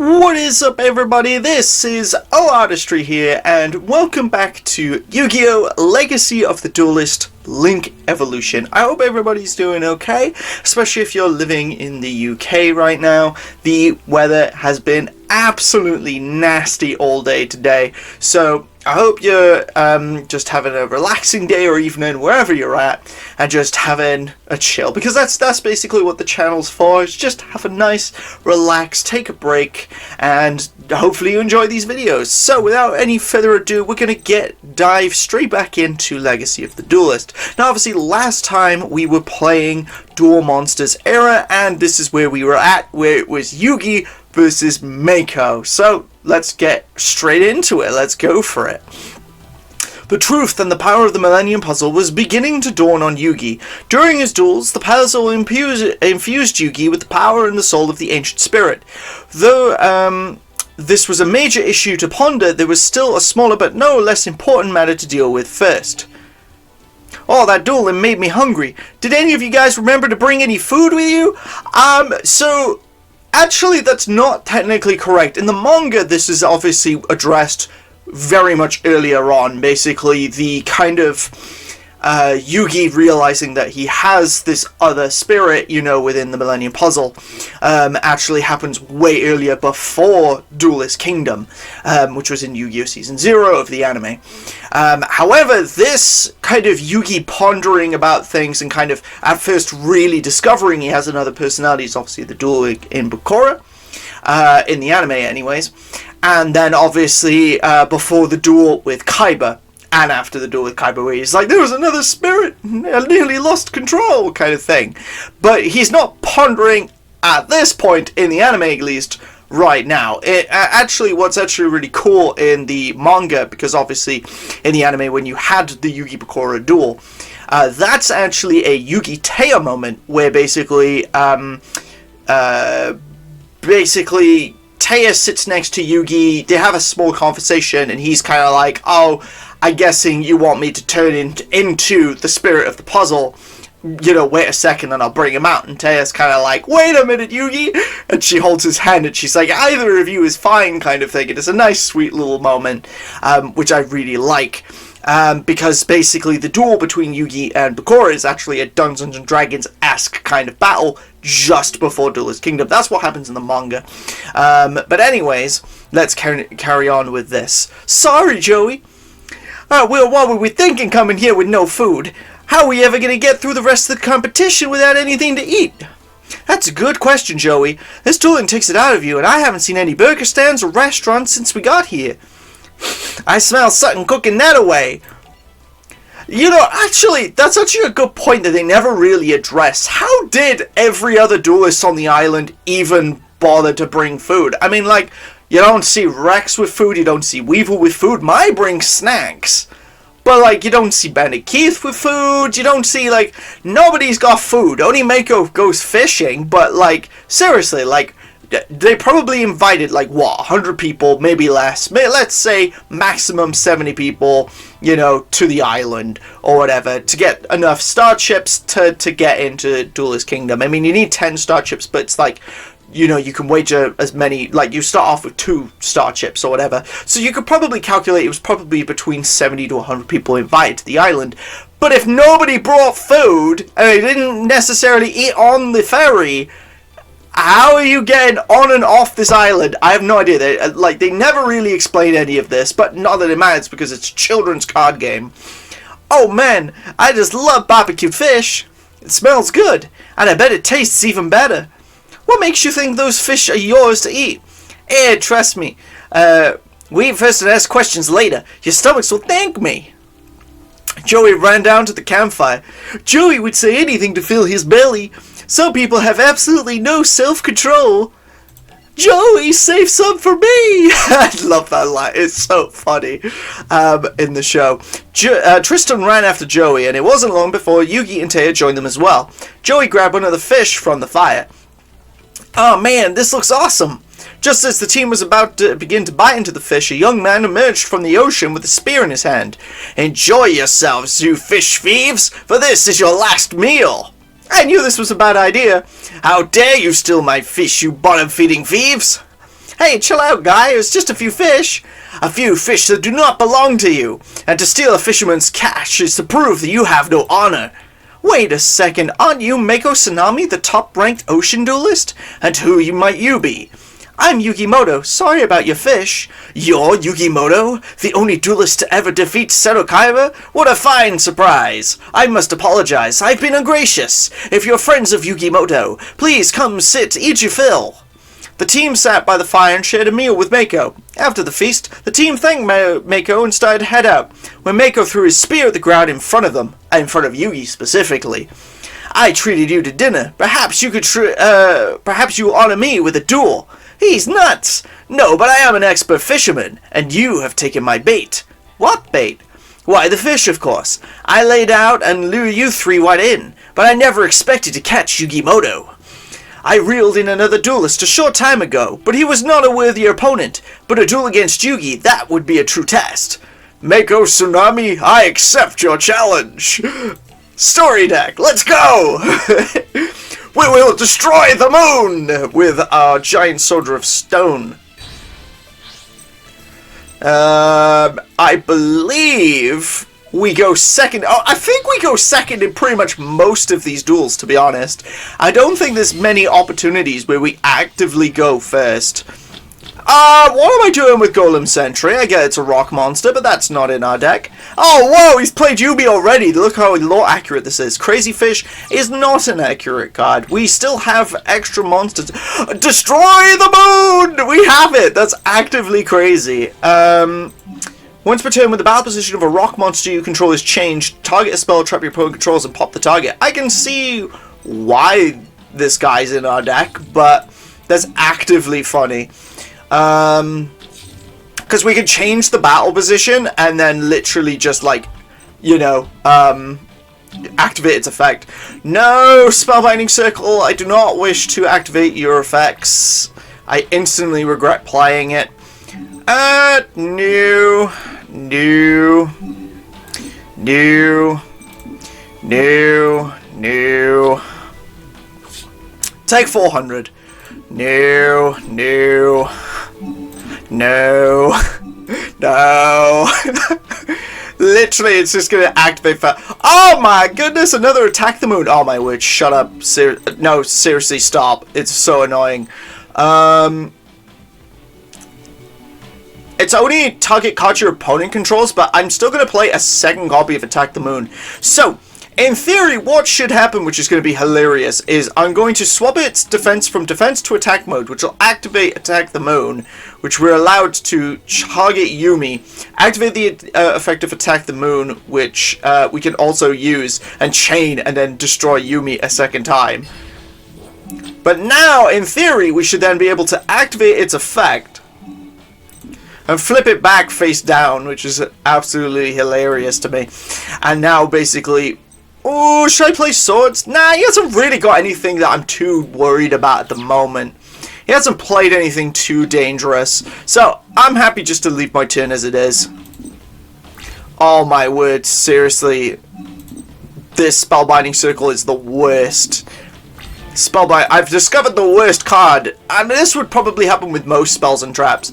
What is up, everybody? This is O-Artistry here, and welcome back to Yu-Gi-Oh! Legacy of the Duelist Link Evolution. I hope everybody's doing okay, especially if you're living in the UK right now. The weather has been absolutely nasty all day today, so I hope you're just having a relaxing day or evening wherever you're at, and just having a chill, because that's basically what the channel's for. Is just have a nice, relax, take a break, and hopefully you enjoy these videos. So without any further ado, we're gonna dive straight back into Legacy of the Duelist. Now obviously last time we were playing Duel Monsters Era, and this is where we were at, where it was Yugi versus Meiko. So let's get straight into it. Let's go for it. The truth and the power of the Millennium Puzzle was beginning to dawn on Yugi. During his duels, the puzzle infused Yugi with the power and the soul of the ancient spirit. Though this was a major issue to ponder, there was still a smaller but no less important matter to deal with first. Oh, that dueling made me hungry. Did any of you guys remember to bring any food with you? So actually, that's not technically correct. In the manga, this is obviously addressed very much earlier on. Basically, the kind of Yugi realizing that he has this other spirit, you know, within the Millennium Puzzle, actually happens way earlier, before Duelist Kingdom, which was in Yu-Gi-Oh! Season 0 of the anime. However, this kind of Yugi pondering about things and kind of at first really discovering he has another personality is obviously the duel in Bakura, in the anime anyways, and then obviously before the duel with Kaiba, and after the duel with Kaiba, where he's like, there was another spirit, I nearly lost control, kind of thing. But he's not pondering at this point, in the anime at least, right now. What's actually really cool in the manga, because obviously in the anime when you had the Yugi Bakura duel, that's actually a Yugi Taya moment, where basically Taya sits next to Yugi, they have a small conversation, and he's kind of like, oh, I'm guessing you want me to turn into the spirit of the puzzle. You know, wait a second and I'll bring him out. And Taya's kind of like, wait a minute, Yugi! And she holds his hand and she's like, either of you is fine, kind of thing. And it's a nice, sweet little moment, which I really like. Because basically the duel between Yugi and Bakura is actually a Dungeons and Dragons-esque kind of battle just before Duelist Kingdom. That's what happens in the manga. But anyways, let's carry on with this. Sorry, Joey. Well, what were we thinking coming here with no food? How are we ever going to get through the rest of the competition without anything to eat? That's a good question, Joey. This dueling takes it out of you, and I haven't seen any burger stands or restaurants since we got here. I smell something cooking that away. You know, actually, that's actually a good point that they never really addressed. How did every other duelist on the island even bother to bring food? I mean, like, you don't see Rex with food, you don't see Weevil with food. Mai brings snacks. But, like, you don't see Bandit Keith with food, you don't see, like, nobody's got food. Only Meiko goes fishing, but, like, seriously, like, they probably invited, like, what, 100 people, maybe less. Let's say maximum 70 people, you know, to the island, or whatever, to get enough star chips to get into Duelist Kingdom. I mean, you need 10 star chips, but it's like, you know, you can wager as many, like, you start off with 2 star chips or whatever. So you could probably calculate it was probably between 70 to 100 people invited to the island. But if nobody brought food, and they didn't necessarily eat on the ferry, how are you getting on and off this island? I have no idea. They never really explain any of this, but not that it matters because it's a children's card game. Oh man, I just love barbecued fish. It smells good, and I bet it tastes even better. What makes you think those fish are yours to eat? Trust me. We eat first and ask questions later. Your stomachs will thank me. Joey ran down to the campfire. Joey would say anything to fill his belly. Some people have absolutely no self-control. Joey, save some for me! I love that line. It's so funny in the show. Tristan ran after Joey, and it wasn't long before Yugi and Taya joined them as well. Joey grabbed one of the fish from the fire. Oh man, this looks awesome! Just as the team was about to begin to bite into the fish, a young man emerged from the ocean with a spear in his hand. Enjoy yourselves, you fish thieves, for this is your last meal! I knew this was a bad idea. How dare you steal my fish, you bottom-feeding thieves! Hey, chill out, guy. It's just a few fish. A few fish that do not belong to you. And to steal a fisherman's cash is to prove that you have no honor. Wait a second, aren't you Mako Tsunami, the top-ranked ocean duelist? And who might you be? I'm Yugimoto. Sorry about your fish. You're Yugimoto? The only duelist to ever defeat Seto Kaiba? What a fine surprise. I must apologize. I've been ungracious. If you're friends of Yugimoto, please come sit, eat your fill. The team sat by the fire and shared a meal with Mako. After the feast, the team thanked Mako and started to head out, when Mako threw his spear at the ground in front of them, in front of Yugi specifically. I treated you to dinner. Perhaps you honor me with a duel. He's nuts! No, but I am an expert fisherman, and you have taken my bait. What bait? Why, the fish, of course. I laid out and lured you three right in, but I never expected to catch Yugimoto. I reeled in another duelist a short time ago, but he was not a worthy opponent. But a duel against Yugi, that would be a true test. Mako Tsunami, I accept your challenge. Story deck, let's go! We will destroy the moon with our giant soldier of stone. I believe we go second. Oh, I think we go second in pretty much most of these duels, to be honest. I don't think there's many opportunities where we actively go first. What am I doing with Golem Sentry? I get it's a rock monster, but that's not in our deck. Oh, whoa, he's played Yubi already. Look how accurate this is. Crazy Fish is not an accurate card. We still have extra monsters. Destroy the moon! We have it! That's actively crazy. Once per turn, when the battle position of a rock monster you control is changed, target a spell, trap your opponent controls, and pop the target. I can see why this guy's in our deck, but that's actively funny. Because we can change the battle position and then literally just, like, you know, activate its effect. No, Spellbinding Circle, I do not wish to activate your effects. I instantly regret playing it. No. Take 400. No. Literally, it's just gonna activate for. Oh my goodness, another attack the moon. Oh my word, shut up. No, seriously, stop. It's so annoying. It's only target cards your opponent controls, but I'm still going to play a second copy of Attack the Moon. So, in theory, what should happen, which is going to be hilarious, is I'm going to swap its defense from defense to attack mode, which will activate Attack the Moon, which we're allowed to target Yumi, activate the effect of Attack the Moon, which we can also use, and chain, and then destroy Yumi a second time. But now, in theory, we should then be able to activate its effect, and flip it back face down, which is absolutely hilarious to me. And now, basically... Oh, should I play swords? Nah, he hasn't really got anything that I'm too worried about at the moment. He hasn't played anything too dangerous. So, I'm happy just to leave my turn as it is. Oh my word, seriously. This Spellbinding Circle is the worst. I've discovered the worst card. And this would probably happen with most spells and traps.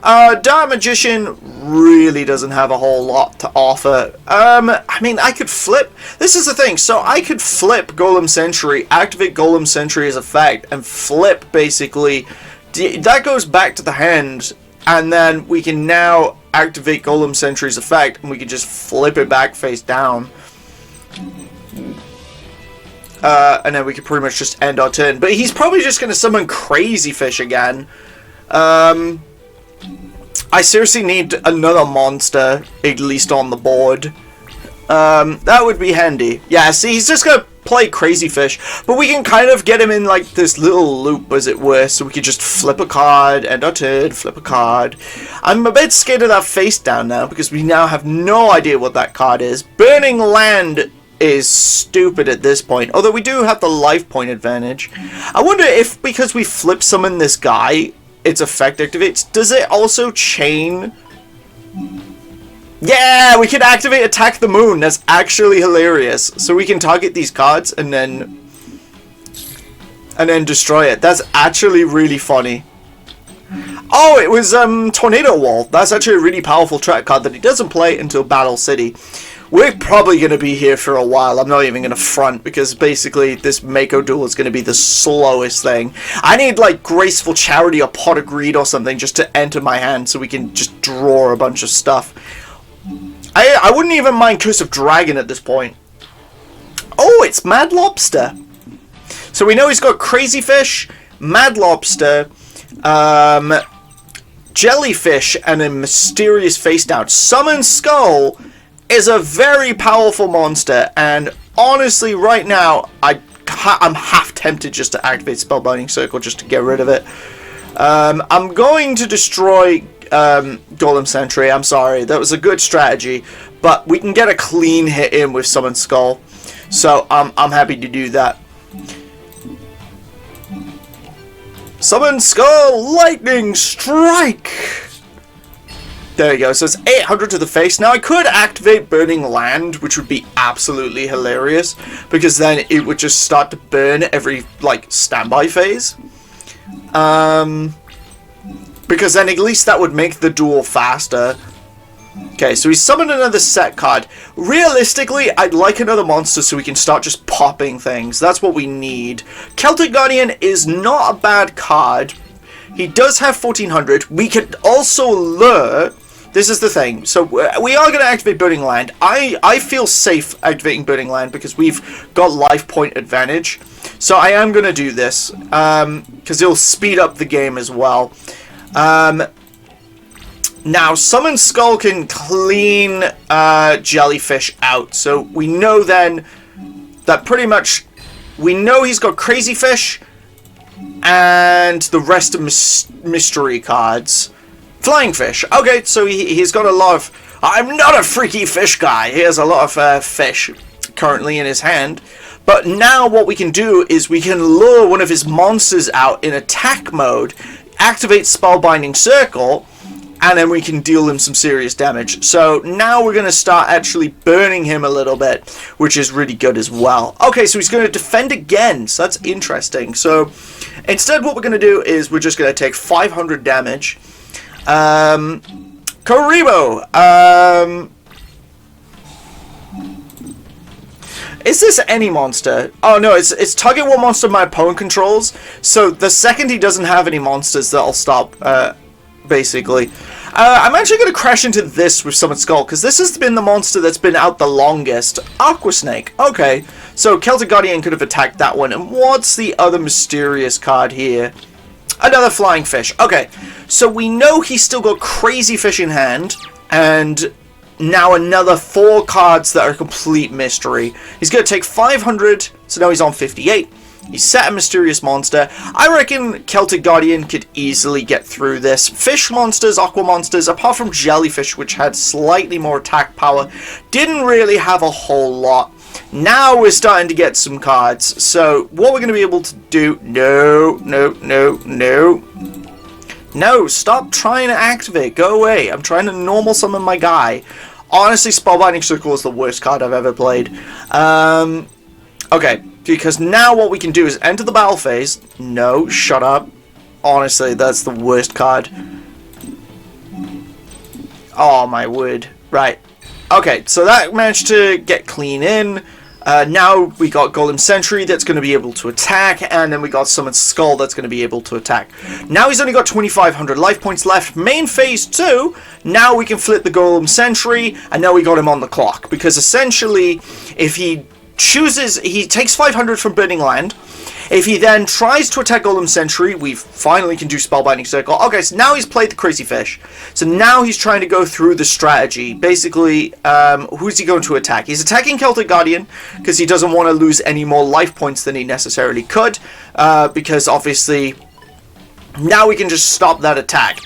Dark Magician really doesn't have a whole lot to offer. I mean, I could flip. This is the thing. So I could flip Golem Sentry, activate Golem Sentry's effect, and flip basically. That goes back to the hand, and then we can now activate Golem Sentry's effect, and we can just flip it back face down. And then we could pretty much just end our turn. But he's probably just going to summon Crazy Fish again. I seriously need another monster, at least on the board. That would be handy. Yeah, see, he's just gonna play Crazy Fish, but we can kind of get him in, like, this little loop, as it were, so we could just flip a card, end our turn, flip a card. I'm a bit scared of that face down now, because we now have no idea what that card is. Burning Land is stupid at this point, although we do have the life point advantage. I wonder if, because we flip summon this guy, its effect activates. Does it also chain? Yeah, we can activate Attack the Moon. That's actually hilarious. So we can target these cards and then destroy it. That's actually really funny. Oh, it was Tornado Wall. That's actually a really powerful track card that he doesn't play until Battle City. We're probably going to be here for a while. I'm not even going to front, because basically this Mako duel is going to be the slowest thing. I need, like, Graceful Charity or Pot of Greed or something just to enter my hand so we can just draw a bunch of stuff. I wouldn't even mind Curse of Dragon at this point. Oh, it's Mad Lobster. So we know he's got Crazy Fish, Mad Lobster, Jellyfish, and a Mysterious Face Down. Summon Skull is a very powerful monster, and honestly, right now, I'm half tempted just to activate Spellbinding Circle just to get rid of it. I'm going to destroy Golem Sentry. I'm sorry, that was a good strategy, but we can get a clean hit in with Summon Skull, so I'm happy to do that. Summon Skull, Lightning Strike! There you go, so it's 800 to the face. Now I could activate Burning Land, which would be absolutely hilarious, because then it would just start to burn every, like, standby phase. Because then at least that would make the duel faster. Okay, so he summoned another set card. Realistically, I'd like another monster so we can start just popping things. That's what we need. Celtic Guardian is not a bad card. He does have 1400. We could also lure. This is the thing. So we are going to activate Burning Land. I feel safe activating Burning Land because we've got life point advantage. So I am going to do this because it'll speed up the game as well. Now, Summon Skull can clean Jellyfish out. So we know then that pretty much we know he's got Crazy Fish and the rest of mystery cards. Flying Fish. Okay, so he's got a lot of... I'm not a freaky fish guy. He has a lot of fish currently in his hand. But now what we can do is we can lure one of his monsters out in attack mode, activate Spellbinding Circle, and then we can deal him some serious damage. So now we're going to start actually burning him a little bit, which is really good as well. Okay, so he's going to defend again, so that's interesting. So instead what we're going to do is we're just going to take 500 damage. Karibo! Is this any monster? Oh no, it's target one monster my opponent controls. So the second he doesn't have any monsters, that'll stop, basically. I'm actually going to crash into this with Summon Skull, because this has been the monster that's been out the longest. Aqua Snake. Okay, so Celtic Guardian could have attacked that one. And what's the other mysterious card here? Another Flying Fish. Okay, so we know he's still got Crazy Fish in hand, and now another 4 cards that are complete mystery. He's going to take 500, so now he's on 58. He's set a mysterious monster. I reckon Celtic Guardian could easily get through this. Fish monsters, aqua monsters, apart from Jellyfish, which had slightly more attack power, didn't really have a whole lot. Now we're starting to get some cards. So what we're going to be able to do... No, stop trying to activate. Go away. I'm trying to normal summon my guy. Honestly, Spellbinding Circle is the worst card I've ever played. Okay, because now what we can do is enter the battle phase. No, shut up. Honestly, that's the worst card. Oh, my word. Right. Okay, so that managed to get clean in. Now we got Golem Sentry that's going to be able to attack, and then we got Summon Skull that's going to be able to attack. Now he's only got 2,500 life points left. Main phase 2, now we can flip the Golem Sentry, and now we got him on the clock. Because essentially, if he chooses, he takes 500 from Burning Land. If he then tries to attack Golem Sentry, we finally can do Spellbinding Circle. Okay, so now he's played the Crazy Fish. So now he's trying to go through the strategy. Basically, who's he going to attack? He's attacking Celtic Guardian because he doesn't want to lose any more life points than he necessarily could. Because obviously, now we can just stop that attack.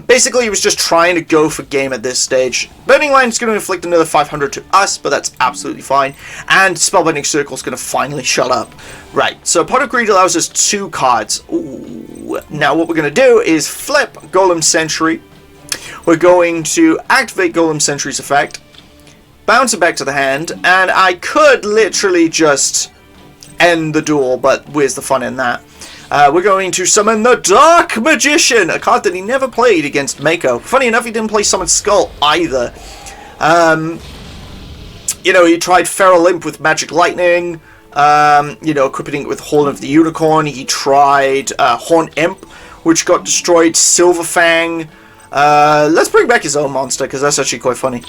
Basically, he was just trying to go for game at this stage. Burning Line is going to inflict another 500 to us, but that's absolutely fine. And Spellbinding Circle is going to finally shut up. Right, so Pot of Greed allows us 2 cards. Ooh. Now what we're going to do is flip Golem Sentry. We're going to activate Golem Sentry's effect, bounce it back to the hand, and I could literally just end the duel, but where's the fun in that? We're going to summon the Dark Magician, a card that he never played against Mako. Funny enough, he didn't play Summon Skull either. You know, he tried Feral Imp with Magic Lightning, you know, equipping it with Horn of the Unicorn. He tried Horn Imp, which got destroyed. Silver Fang. Let's bring back his own monster, because that's actually quite funny.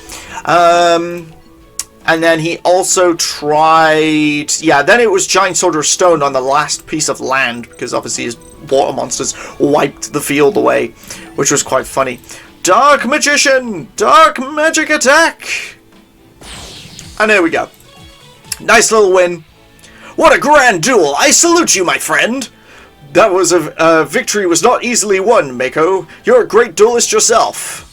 And then he also tried... Yeah, then it was Giant Soldier of Stone on the last piece of land, because obviously his water monsters wiped the field away, which was quite funny. Dark Magician! Dark Magic Attack! And there we go. Nice little win. What a grand duel! I salute you, my friend! That was a victory was not easily won, Mako. You're a great duelist yourself.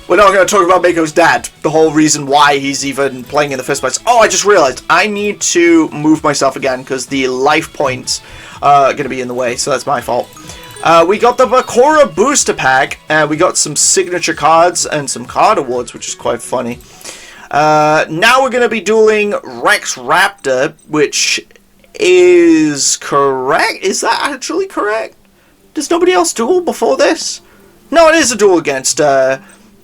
We're not going to talk about Mako's dad, the whole reason why he's even playing in the first place. Oh, I just realized I need to move myself again because the life points are going to be in the way, so that's my fault. We got the Bakura booster pack, and we got some signature cards and some card awards, which is quite funny. Now we're going to be dueling Rex Raptor, which is correct. Is that actually correct? Does nobody else duel before this? No, it is a duel against...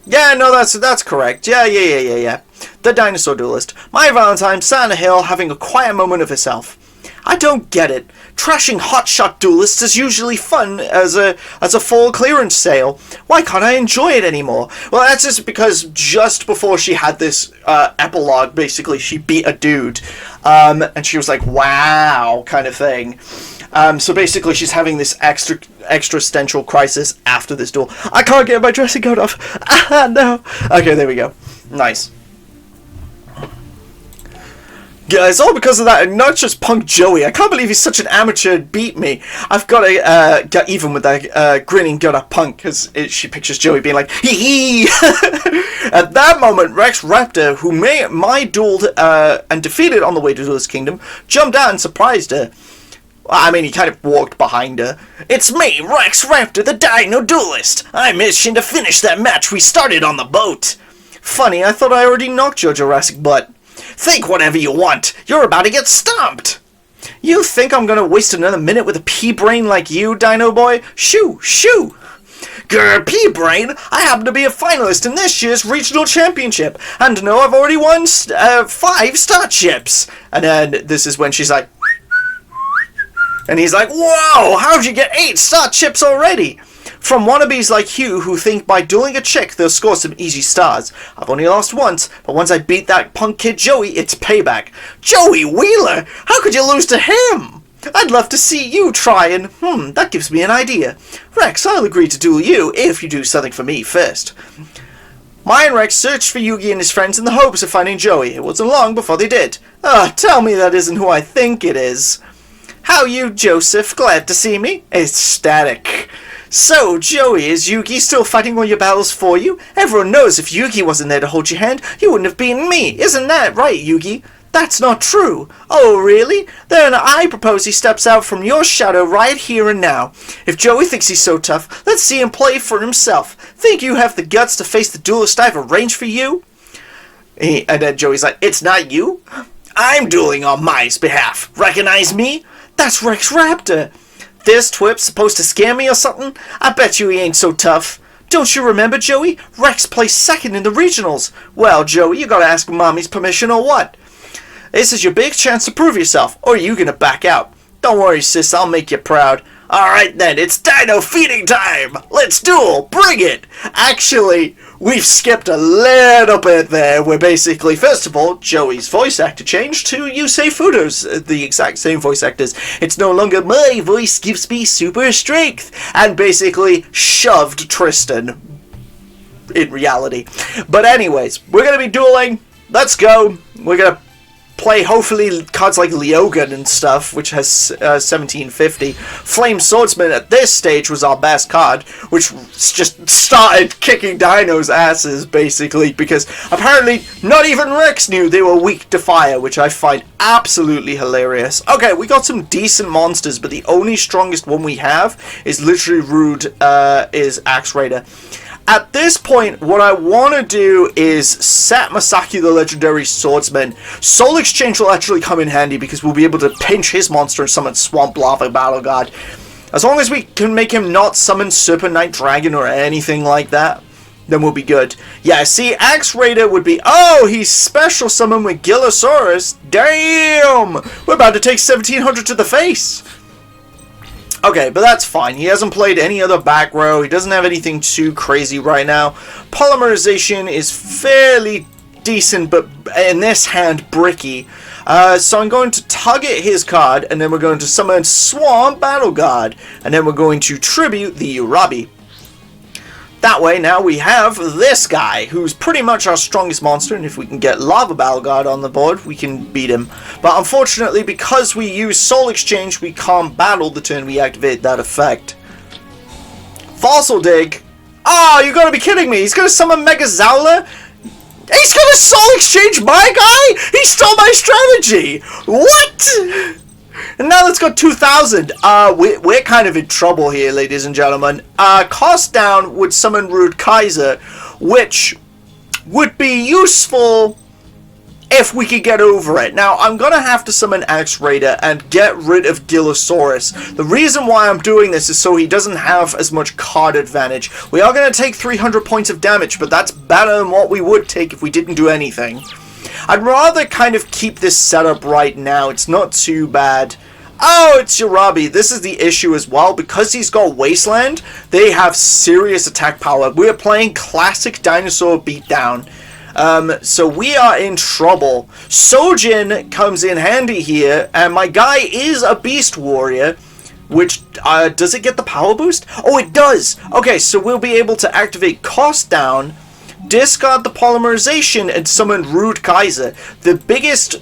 Yeah, no, that's correct. Yeah. The Dinosaur Duelist. My Valentine sat on a hill having a quiet moment of herself. I don't get it. Trashing hotshot duelists is usually fun as a fall clearance sale. Why can't I enjoy it anymore? Well, that's just because just before she had this epilogue, basically, she beat a dude. And she was like, wow, kind of thing. So basically, she's having this existential crisis after this duel. I can't get my dressing coat off. Ah, no. Okay, there we go. Nice. Yeah, it's all because of that, and not just Punk Joey. I can't believe he's such an amateur and beat me. I've got to get even with that grinning gut at Punk, because she pictures Joey being like, hee hee! At that moment, Rex Raptor, who my dueled and defeated on the way to Duelist Kingdom, jumped out and surprised her. I mean, he kind of walked behind her. It's me, Rex Raptor, the Dino Duelist! I'm itching to finish that match we started on the boat! Funny, I thought I already knocked your Jurassic butt. Think whatever you want. You're about to get stomped. You think I'm gonna waste another minute with a pea-brain like you, Dino Boy? Shoo, shoo. Grr, pea-brain, I happen to be a finalist in this year's regional championship, and no, I've already won 5 start chips. And then this is when she's like, and he's like, whoa, how'd you get 8 start chips already? From wannabes like you who think by dueling a chick they'll score some easy stars. I've only lost once, but once I beat that punk kid Joey, it's payback. Joey Wheeler? How could you lose to him? I'd love to see you try and, that gives me an idea. Rex, I'll agree to duel you if you do something for me first. Mai and Rex searched for Yugi and his friends in the hopes of finding Joey. It wasn't long before they did. Tell me that isn't who I think it is. How you, Joseph? Glad to see me? Ecstatic. So, Joey, is Yugi still fighting all your battles for you? Everyone knows if Yugi wasn't there to hold your hand, you wouldn't have beaten me. Isn't that right, Yugi? That's not true. Oh, really? Then I propose he steps out from your shadow right here and now. If Joey thinks he's so tough, let's see him play for himself. Think you have the guts to face the duelist I've arranged for you? And then Joey's like, it's not you? I'm dueling on Mai's behalf. Recognize me? That's Rex Raptor. This twip's supposed to scare me or something? I bet you he ain't so tough. Don't you remember, Joey? Rex placed second in the regionals. Well, Joey, you gotta ask Mommy's permission or what? This is your big chance to prove yourself, or are you gonna back out? Don't worry, sis, I'll make you proud. Alright then, it's dino feeding time! Let's duel! Bring it! Actually, we've skipped a little bit there, where basically, first of all, Joey's voice actor changed to Yusei Fudo's, the exact same voice actors. It's no longer my voice gives me super strength, and basically shoved Tristan in reality. But anyways, we're gonna be dueling. Let's go. We're gonna play, hopefully, cards like Leogan and stuff, which has 1750. Flame Swordsman at this stage was our best card, which just started kicking Dino's asses, basically, because apparently not even Rex knew they were weak to fire, which I find absolutely hilarious. Okay, we got some decent monsters, but the only strongest one we have is literally Rude, is Axe Raider. At this point, what I want to do is set Masaki the Legendary Swordsman. Soul Exchange will actually come in handy because we'll be able to pinch his monster and summon Swamp Lava Battle God. As long as we can make him not summon Serpent Knight Dragon or anything like that, then we'll be good. Yeah, see, Axe Raider would be... Oh, he's special summon with Gillosaurus. Damn! We're about to take 1700 to the face. Okay, but that's fine. He hasn't played any other back row. He doesn't have anything too crazy right now. Polymerization is fairly decent, but in this hand, bricky. So I'm going to target his card, and then we're going to summon Swamp Battle God, and then we're going to tribute the Urabi. That way, now we have this guy, who's pretty much our strongest monster, and if we can get Lava Battle God on the board, we can beat him. But unfortunately, because we use Soul Exchange, we can't battle the turn we activate that effect. Fossil Dig. Oh, you gotta be kidding me! He's gonna summon Mega Zowler? He's gonna Soul Exchange my guy? He stole my strategy! What? And now let's go 2000. We're kind of in trouble here, ladies and gentlemen. Cost down would summon Rude Kaiser, which would be useful if we could get over it. Now, I'm going to have to summon Axe Raider and get rid of Gillosaurus. The reason why I'm doing this is so he doesn't have as much card advantage. We are going to take 300 points of damage, but that's better than what we would take if we didn't do anything. I'd rather kind of keep this setup right now. It's not too bad. Oh, it's Urabi. This is the issue as well. Because he's got Wasteland, they have serious attack power. We're playing classic dinosaur beatdown. So we are in trouble. Sojin comes in handy here. And my guy is a Beast Warrior. Which, does it get the power boost? Oh, it does. Okay, so we'll be able to activate Cost Down, discard the Polymerization, and summon Rude Kaiser. The biggest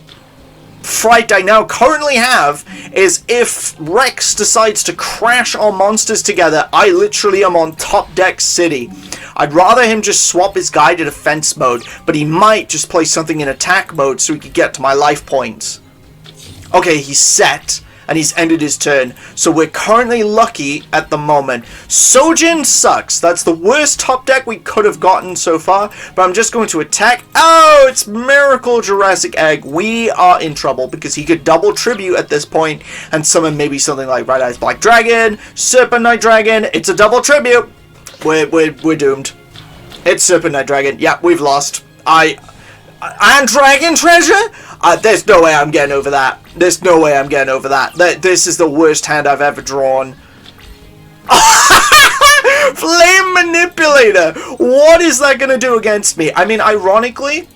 fright I now currently have is if Rex decides to crash our monsters together, I literally am on top deck city. I'd rather him just swap his guy to defense mode, but he might just play something in attack mode so he could get to my life points. Okay, he's set. And he's ended his turn. So we're currently lucky at the moment. Sojin sucks. That's the worst top deck we could have gotten so far. But I'm just going to attack. Oh, it's Miracle Jurassic Egg. We are in trouble because he could double tribute at this point and summon maybe something like Red Eyes Black Dragon, Serpent Knight Dragon. It's a double tribute. We're doomed. It's Serpent Knight Dragon. Yeah, we've lost. And Dragon Treasure? There's no way I'm getting over that. There's no way I'm getting over that. This is the worst hand I've ever drawn. Flame Manipulator! What is that going to do against me? I mean, ironically,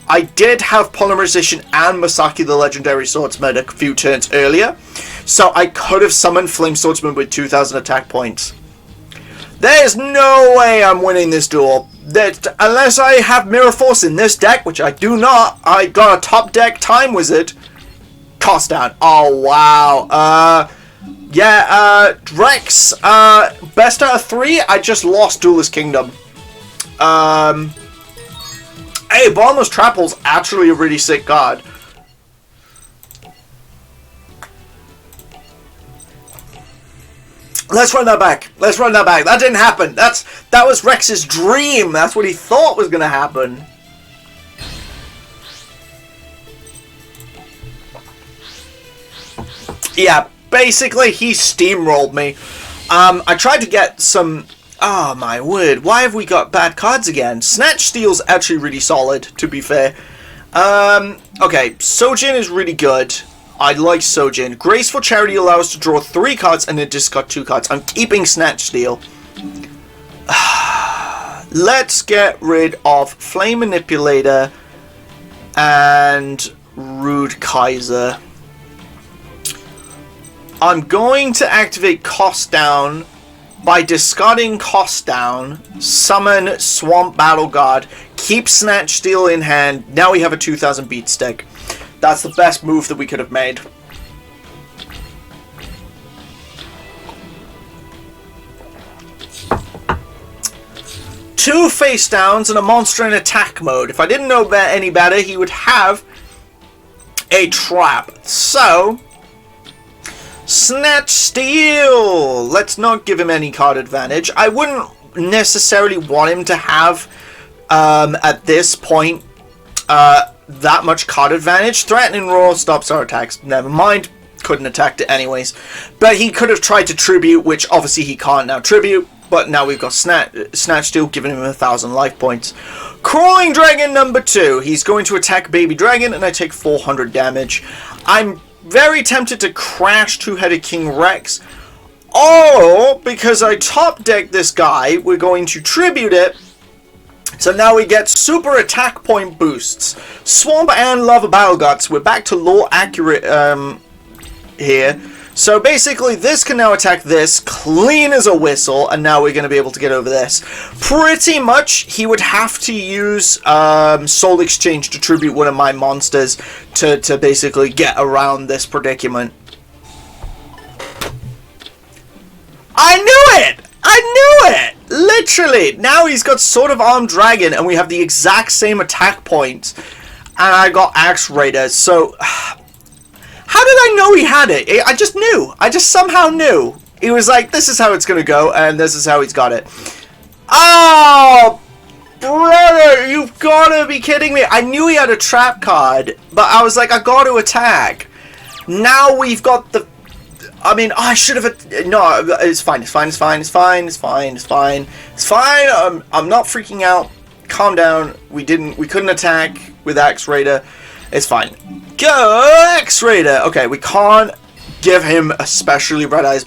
I did have Polymerization and Masaki the Legendary Swordsman a few turns earlier. So I could have summoned Flame Swordsman with 2000 attack points. There's no way I'm winning this duel. Unless I have Mirror Force in this deck, which I do not. I got a top deck Time Wizard. Cost down. Oh, wow. Yeah, Rex, best out of 3, I just lost Duelist Kingdom. Hey, Bottomless Trapple's actually a really sick card. Let's run that back. Let's run that back. That didn't happen. That was Rex's dream. That's what he thought was going to happen. Yeah, basically he steamrolled me. I tried to get some... Oh my word. Why have we got bad cards again? Snatch Steel's actually really solid, to be fair. Okay, Sojin is really good. I like Sojin. Graceful Charity allows us to draw 3 cards and then discard 2 cards. I'm keeping Snatch Steel. Let's get rid of Flame Manipulator and Rude Kaiser. I'm going to activate Cost Down by discarding Cost Down, summon Swamp Battle God, keep Snatch Steel in hand. Now we have a 2000 beat stick. That's the best move that we could have made. Two face downs and a monster in attack mode. If I didn't know any better, he would have a trap. So, Snatch Steel. Let's not give him any card advantage. I wouldn't necessarily want him to have, at this point, that much card advantage. Threatening Roar stops our attacks. Never mind. Couldn't attack it anyways. But he could have tried to Tribute, which obviously he can't now Tribute. But now we've got Snatch Steal, giving him 1,000 life points. Crawling Dragon number 2. He's going to attack Baby Dragon, and I take 400 damage. I'm very tempted to crash Two-Headed King Rex. Or, because I top deck this guy, we're going to Tribute it. So now we get super attack point boosts. Swamp and Lava Battle Guts. We're back to lore accurate here. So basically this can now attack this clean as a whistle, and now we're going to be able to get over this. Pretty much he would have to use Soul Exchange to tribute one of my monsters to basically get around this predicament. I knew it! I knew it! Literally! Now he's got Sword of Armed Dragon, and we have the exact same attack points. And I got Axe Raider, so... How did I know he had it? I just knew. I just somehow knew. He was like, this is how it's gonna go, and this is how he's got it. Oh! Brother, you've gotta be kidding me. I knew he had a trap card, but I was like, I gotta attack. Now we've got the... I mean, I should have... No, it's fine, it's fine, it's fine, it's fine, it's fine, it's fine. It's fine, I'm not freaking out. Calm down. We couldn't attack with Axe Raider. It's fine. Go, Axe Raider! Okay, we can't give him especially Red Eyes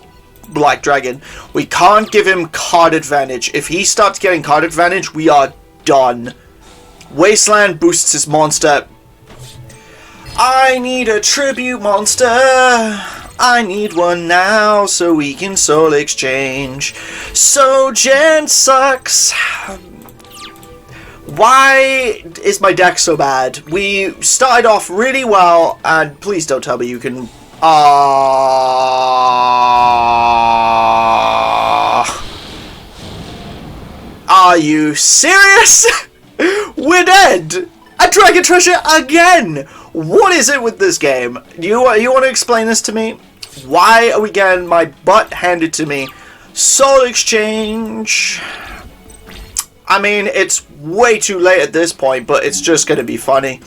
Black Dragon. We can't give him card advantage. If he starts getting card advantage, we are done. Wasteland boosts his monster. I need a tribute monster. I need one now so we can Soul Exchange. So Jen sucks. Why is my deck so bad? We started off really well, and please don't tell me you can... Are you serious? We're dead! A Dragon Treasure again! What is it with this game? You want to explain this to me? Why are we getting my butt handed to me? Soul Exchange... I mean, it's way too late at this point, but it's just going to be funny.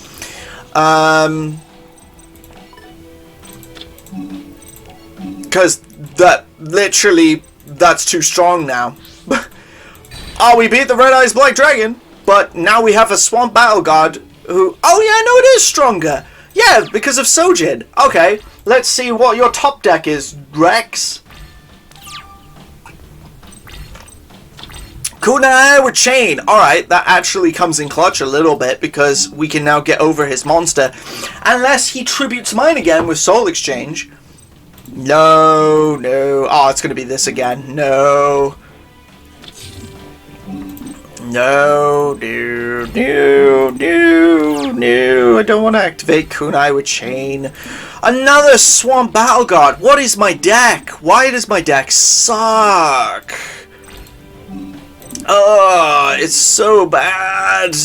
Because that's too strong now. Oh, we beat the Red Eyes Black Dragon, but now we have a Swamp Battle God who... Oh yeah, no, it is stronger. Yeah, because of Sojin. Okay, let's see what your top deck is, Rex. Kunai with Chain. Alright, that actually comes in clutch a little bit because we can now get over his monster. Unless he tributes mine again with Soul Exchange. No. Oh, it's going to be this again. No. I don't want to activate Kunai with Chain. Another Swamp Battle God. What is my deck? Why does my deck suck? Oh, it's so bad.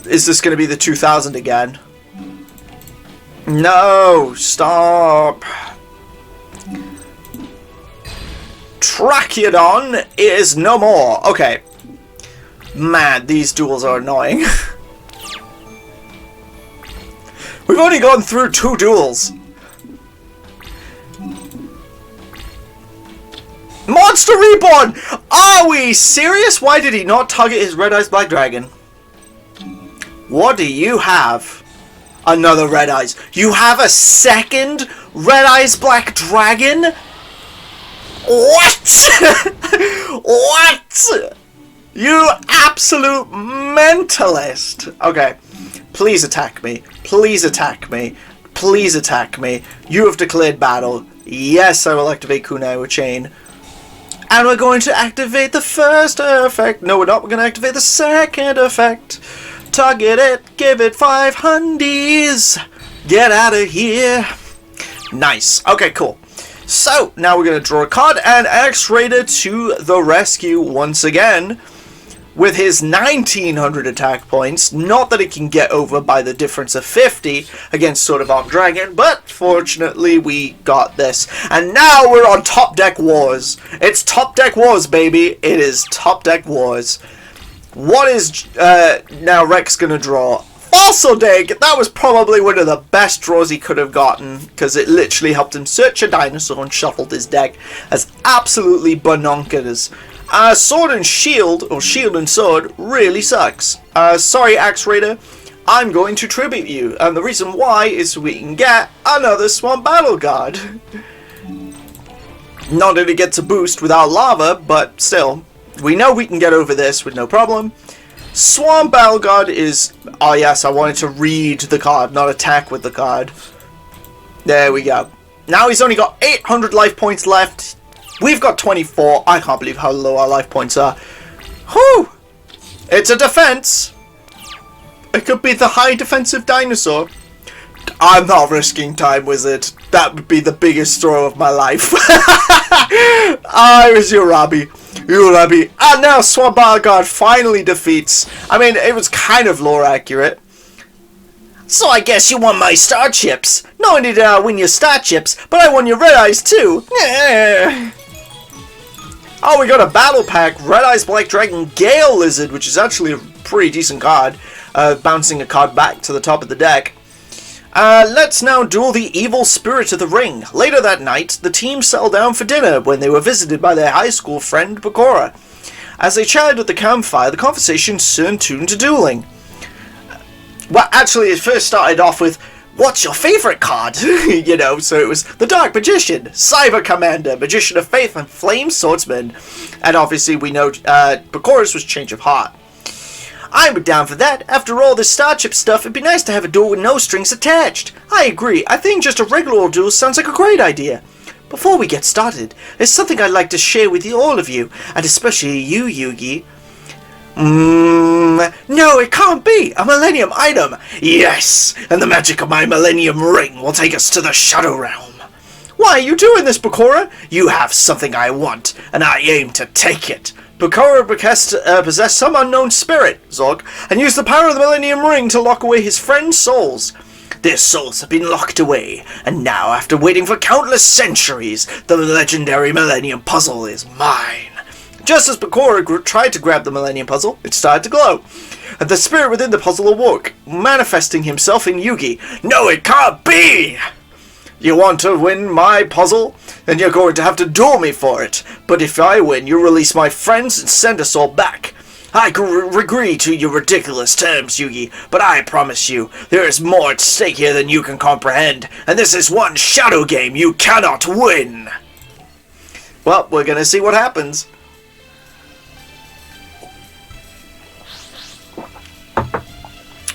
Is this going to be the 2000 again? No, stop. Tracheodon is no more. Okay. Man, these duels are annoying. We've only gone through 2 duels. Monster Reborn! Are we serious? Why did he not target his Red Eyes Black Dragon? What do you have? Another Red Eyes. You have a second Red Eyes Black Dragon? What? What? You absolute mentalist. Okay. Please attack me. Please attack me. Please attack me. You have declared battle. Yes, I will activate Kunai with Chain. And we're going to activate the first effect. No, we're not. We're going to activate the second effect. Target it. Give it 5 hundies. Get out of here. Nice. Okay, cool. So, now we're going to draw a card and Axe Raider to the rescue once again. with his 1900 attack points. Not that it can get over by the difference of 50 against Sword of Arc Dragon, but fortunately we got this. And now we're on Top Deck Wars. It's Top Deck Wars, baby. It is Top Deck Wars. What is now Rex gonna draw? Fossil Dig! That was probably one of the best draws he could have gotten, because it literally helped him search a dinosaur and shuffled his deck as absolutely bonkers. Sword and Shield, or Shield and Sword, really sucks. Sorry, Axe Raider, I'm going to tribute you, and the reason why is so we can get another Swamp Battle Guard. Not that it gets a boost without lava, but still, we know we can get over this with no problem. Swamp Battle Guard is... Oh yes, I wanted to read the card, not attack with the card. There we go. Now he's only got 800 life points left. We've got 24. I can't believe how low our life points are. Whew! It's a defense. It could be the high defensive dinosaur. I'm not risking Time Wizard. That would be the biggest throw of my life. I was your Robbie. And now Swamp Battle Guard finally defeats. I mean, it was kind of lore accurate. So I guess you won my star chips. Not only did I win your star chips, but I won your red eyes too. Oh, we got a battle pack. Red Eyes Black Dragon Gale Lizard, which is actually a pretty decent card. Bouncing a card back to the top of the deck. Let's now duel the evil spirit of the ring. Later that night, the team settled down for dinner when they were visited by their high school friend Bakura. As they chatted at the campfire, the conversation soon turned to dueling. Well, actually, it first started off with, what's your favorite card? You know, so it was the Dark Magician, Cyber Commander, Magician of Faith, and Flame Swordsman. And obviously we know Bakura's was Change of Heart. I'm down for that. After all this Starship stuff, it'd be nice to have a duel with no strings attached. I agree. I think just a regular duel sounds like a great idea. Before we get started, there's something I'd like to share with all of you, and especially you, Yugi. No, it can't be! A Millennium item! Yes! And the magic of my Millennium Ring will take us to the Shadow Realm. Why are you doing this, Bakura? You have something I want, and I aim to take it. Bakura possessed some unknown spirit, Zog, and used the power of the Millennium Ring to lock away his friend's souls. Their souls have been locked away, and now, after waiting for countless centuries, the legendary Millennium Puzzle is mine. Just as Bakura tried to grab the Millennium Puzzle, it started to glow, and the spirit within the puzzle awoke, manifesting himself in Yugi. No, it can't be! You want to win my puzzle? Then you're going to have to duel me for it. But if I win, you release my friends and send us all back. I agree to your ridiculous terms, Yugi, but I promise you, there is more at stake here than you can comprehend, and this is one shadow game you cannot win. Well, we're gonna see what happens.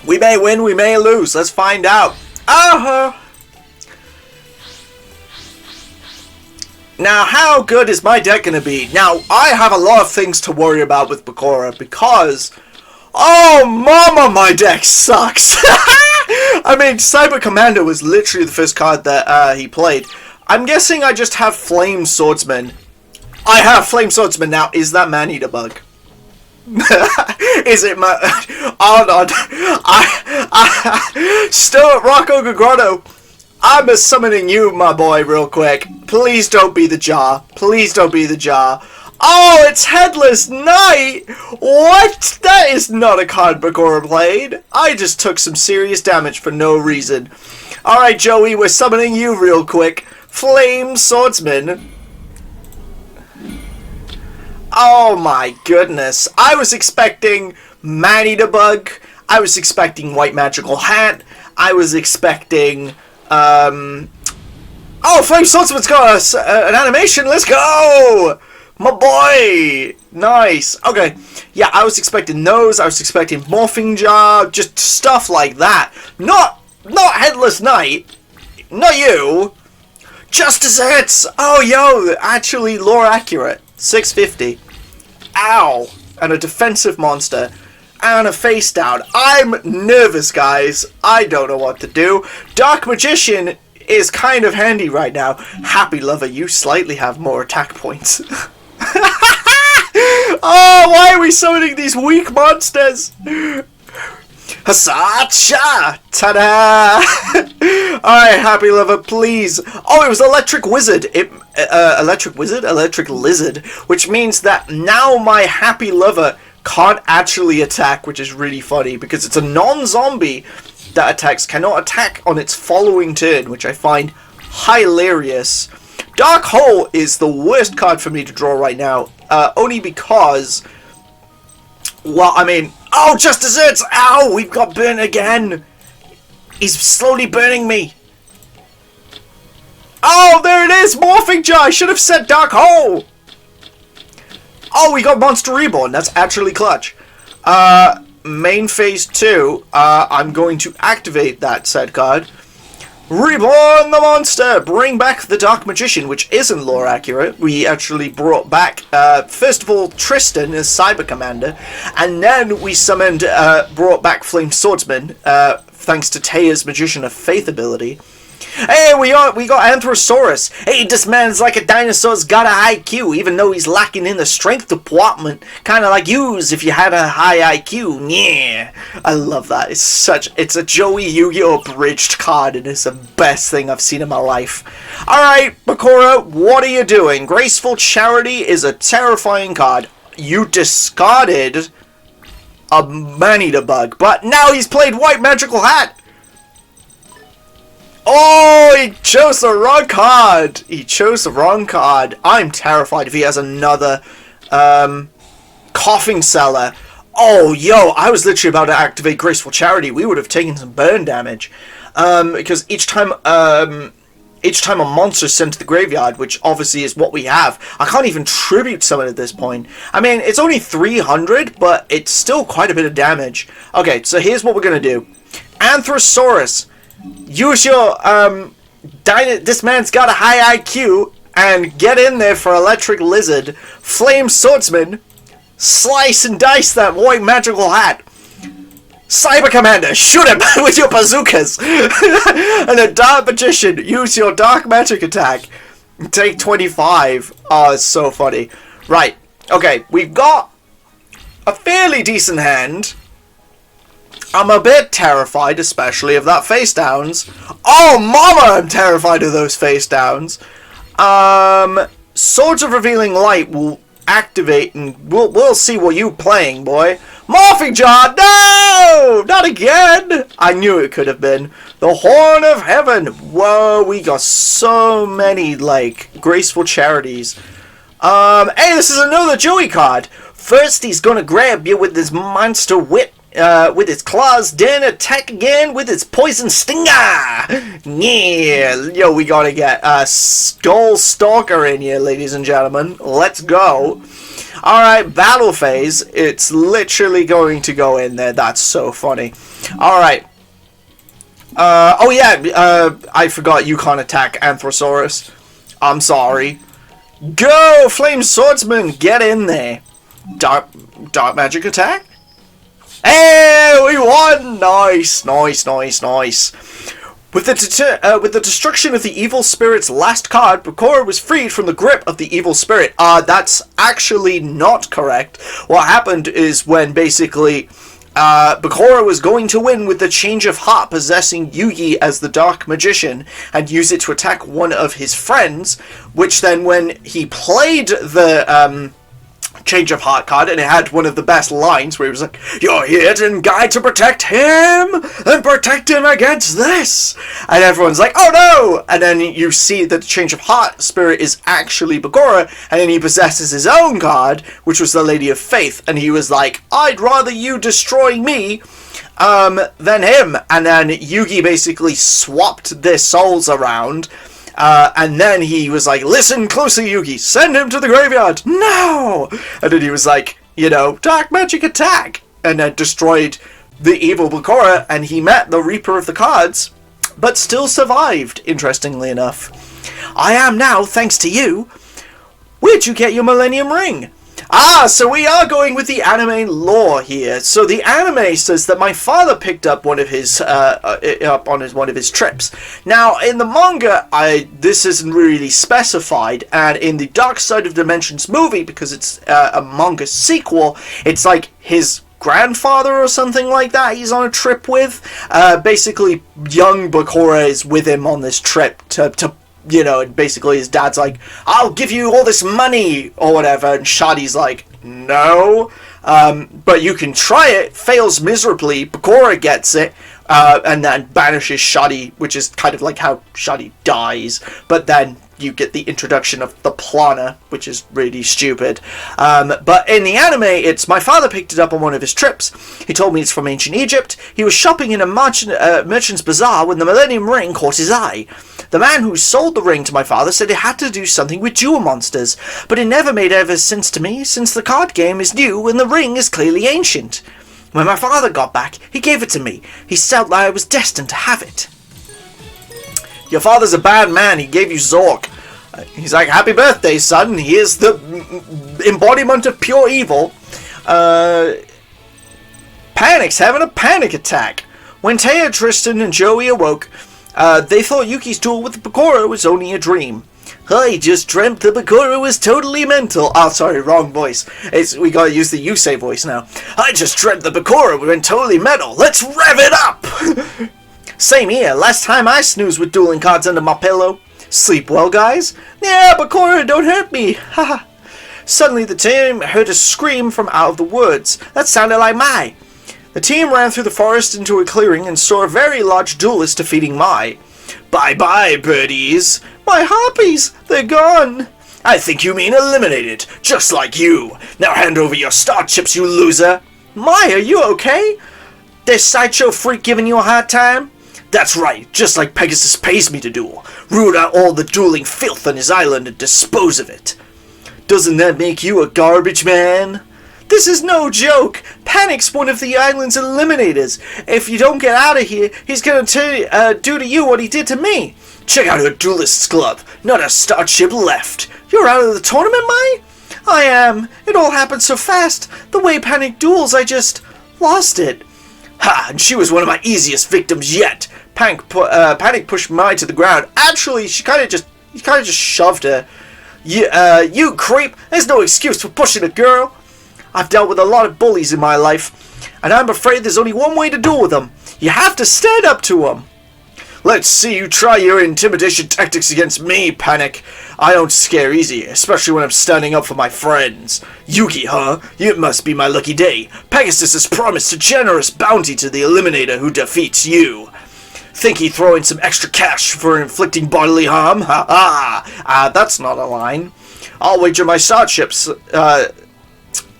We may win, we may lose. Let's find out. Now, how good is my deck going to be? Now, I have a lot of things to worry about with Bakura because... Oh, mama, my deck sucks! I mean, Cyber Commander was literally the first card that he played. I'm guessing I just have Flame Swordsman. I have Flame Swordsman now. Is that Man-Eater Bug? Is it my... Oh, no. Still at Rocco Grotto. I'm summoning you, my boy, real quick. Please don't be the jar. Please don't be the jar. Oh, it's Headless Knight! What? That is not a card Bakura played. I just took some serious damage for no reason. Alright, Joey, we're summoning you real quick. Flame Swordsman. Oh my goodness. I was expecting Man-Eater Bug. I was expecting White Magical Hat. I was expecting... Oh, Flame Swordsman's got an animation. Let's go! My boy! Nice. Okay. Yeah, I was expecting those. I was expecting Morphing Jar. Just stuff like that. Not Headless Knight. Not you. Justice Hits. Oh, yo. Actually, lore accurate. 650. Ow. And a defensive monster. And a face down. I'm nervous, guys. I don't know what to do. Dark Magician is kind of handy right now. Happy Lover, you slightly have more attack points. Oh, why are we we summoning these weak monsters? Hasacha! Ta-da! Alright, Happy Lover, please. Oh, it was Electric Wizard. Electric Lizard. Which means that now my Happy Lover can't actually attack, which is really funny, because it's a non-zombie that attacks, cannot attack on its following turn, which I find hilarious. Dark Hole is the worst card for me to draw right now, only because, well, I mean, oh, just desserts! Ow, we've got burn again! He's slowly burning me! Oh, there it is! Morphing Jar! I should have said Dark Hole! Oh, we got Monster Reborn. That's actually clutch. Main phase 2. I'm going to activate that said card. Reborn the monster! Bring back the Dark Magician, which isn't lore accurate. We actually brought back, first of all, Tristan as Cyber Commander, and then we summoned, brought back Flame Swordsman, thanks to Taya's Magician of Faith ability. Hey, we got Anthrosaurus. Hey, this man's like a dinosaur's got a high IQ, even though he's lacking in the strength department. Kind of like yous if you had a high IQ. Yeah, I love that. It's a Joey Yu-Gi-Oh! Abridged card, and it's the best thing I've seen in my life. Alright, Bakura, what are you doing? Graceful Charity is a terrifying card. You discarded a Manita-Bug, but now he's played White Magical Hat. Oh, he chose the wrong card. He chose the wrong card. I'm terrified if he has another Coughing Cellar. Oh, yo, I was literally about to activate Graceful Charity. We would have taken some burn damage. Because each time a monster's sent to the graveyard, which obviously is what we have, I can't even tribute summon at this point. I mean, it's only 300, but it's still quite a bit of damage. Okay, so here's what we're going to do. Anthrosaurus. Use your, this man's got a high IQ, and get in there for Electric Lizard. Flame Swordsman, slice and dice that White Magical Hat. Cyber Commander, shoot him with your bazookas. And a Dark Magician, use your Dark Magic attack. Take 25. Oh, it's so funny. Right, okay, we've got a fairly decent hand. I'm a bit terrified, especially of that face downs. Oh, mama, I'm terrified of those face downs. Swords of Revealing Light will activate, and we'll see what you playing, boy. Morphing Jar, no! Not again! I knew it could have been. The Horn of Heaven. Whoa, we got so many, like, Graceful Charities. Hey, this is another Joey card. First, he's gonna grab you with this monster wit. With its claws, then attack again with its poison stinger. Yeah, yo, we gotta get Skull Stalker in here, ladies and gentlemen. Let's go. Alright, battle phase. It's literally going to go in there. That's so funny. Alright. Oh yeah, I forgot you can't attack Anthrosaurus. I'm sorry. Go, Flame Swordsman, get in there. Dark Magic attack? Hey, we won! Nice, nice, nice, nice. With the destruction of the evil spirit's last card, Bakura was freed from the grip of the evil spirit. That's actually not correct. What happened is when basically Bakura was going to win with the Change of Heart, possessing Yugi as the Dark Magician, and use it to attack one of his friends, which then when he played the Change of Heart card, and it had one of the best lines where he was like, "You're here to guide to protect him, and protect him against this," and everyone's like, "Oh no!" And then you see that the Change of Heart spirit is actually Bakura, and then he possesses his own card, which was the Lady of Faith, and he was like, "I'd rather you destroy me than him," and then Yugi basically swapped their souls around. And then he was like, "Listen closely, Yugi, send him to the graveyard, no!" And then he was like, you know, Dark Magic attack, and then destroyed the evil Bakura, and he met the Reaper of the Cards, but still survived, interestingly enough. I am now, thanks to you. Where'd you get your Millennium Ring? So we are going with the anime lore here. So the anime says that my father picked up one of his one of his trips. Now in the manga, this isn't really specified, and in the Dark Side of Dimensions movie, because it's a manga sequel, it's like his grandfather or something like that he's on a trip with. Basically, young Bakura is with him on this trip to you know, and basically his dad's like, I'll give you all this money, or whatever, and Shadi's like, no, but you can try it, fails miserably, Bakura gets it, and then banishes Shadi, which is kind of like how Shadi dies, but then you get the introduction of the Plana, which is really stupid. But in the anime, it's my father picked it up on one of his trips. He told me it's from ancient Egypt. He was shopping in a merchant's bazaar when the Millennium Ring caught his eye. The man who sold the ring to my father said it had to do something with jewel monsters, but it never made ever sense to me, since the card game is new and the ring is clearly ancient. When my father got back, he gave it to me. He said that I was destined to have it. Your father's a bad man. He gave you Zork. He's like, happy birthday, son. Here's the embodiment of pure evil. Panic's having a panic attack. When Taya, Tristan, and Joey awoke, they thought Yuki's duel with Bakura was only a dream. I just dreamt that Bakura was totally mental. Oh, sorry, wrong voice. We gotta use the Yusei voice now. I just dreamt that Bakura went totally mental. Let's rev it up! Same here. Last time I snoozed with dueling cards under my pillow. Sleep well, guys? Yeah, Bakura, don't hurt me. Haha. Suddenly, the team heard a scream from out of the woods. That sounded like Mai. The team ran through the forest into a clearing and saw a very large duelist defeating Mai. Bye-bye, birdies. My harpies, they're gone. I think you mean eliminated, just like you. Now hand over your star chips, you loser. Mai, are you okay? This sideshow freak giving you a hard time? That's right, just like Pegasus pays me to duel. Root out all the dueling filth on his island and dispose of it. Doesn't that make you a garbage man? This is no joke. Panic's one of the island's eliminators. If you don't get out of here, he's gonna do to you what he did to me. Check out her duelist's club. Not a star chip left. You're out of the tournament, Mai? I am. It all happened so fast. The way Panic duels, I just lost it. Ha! And she was one of my easiest victims yet. Panic pushed Mai to the ground. Actually, he kind of just shoved her. You creep! There's no excuse for pushing a girl. I've dealt with a lot of bullies in my life, and I'm afraid there's only one way to deal with them. You have to stand up to them. Let's see you try your intimidation tactics against me, Panic. I don't scare easy, especially when I'm standing up for my friends. Yuki, huh? It must be my lucky day. Pegasus has promised a generous bounty to the Eliminator who defeats you. Think he'd throw in some extra cash for inflicting bodily harm? Ha ha! That's not a line. I'll wager my star chips.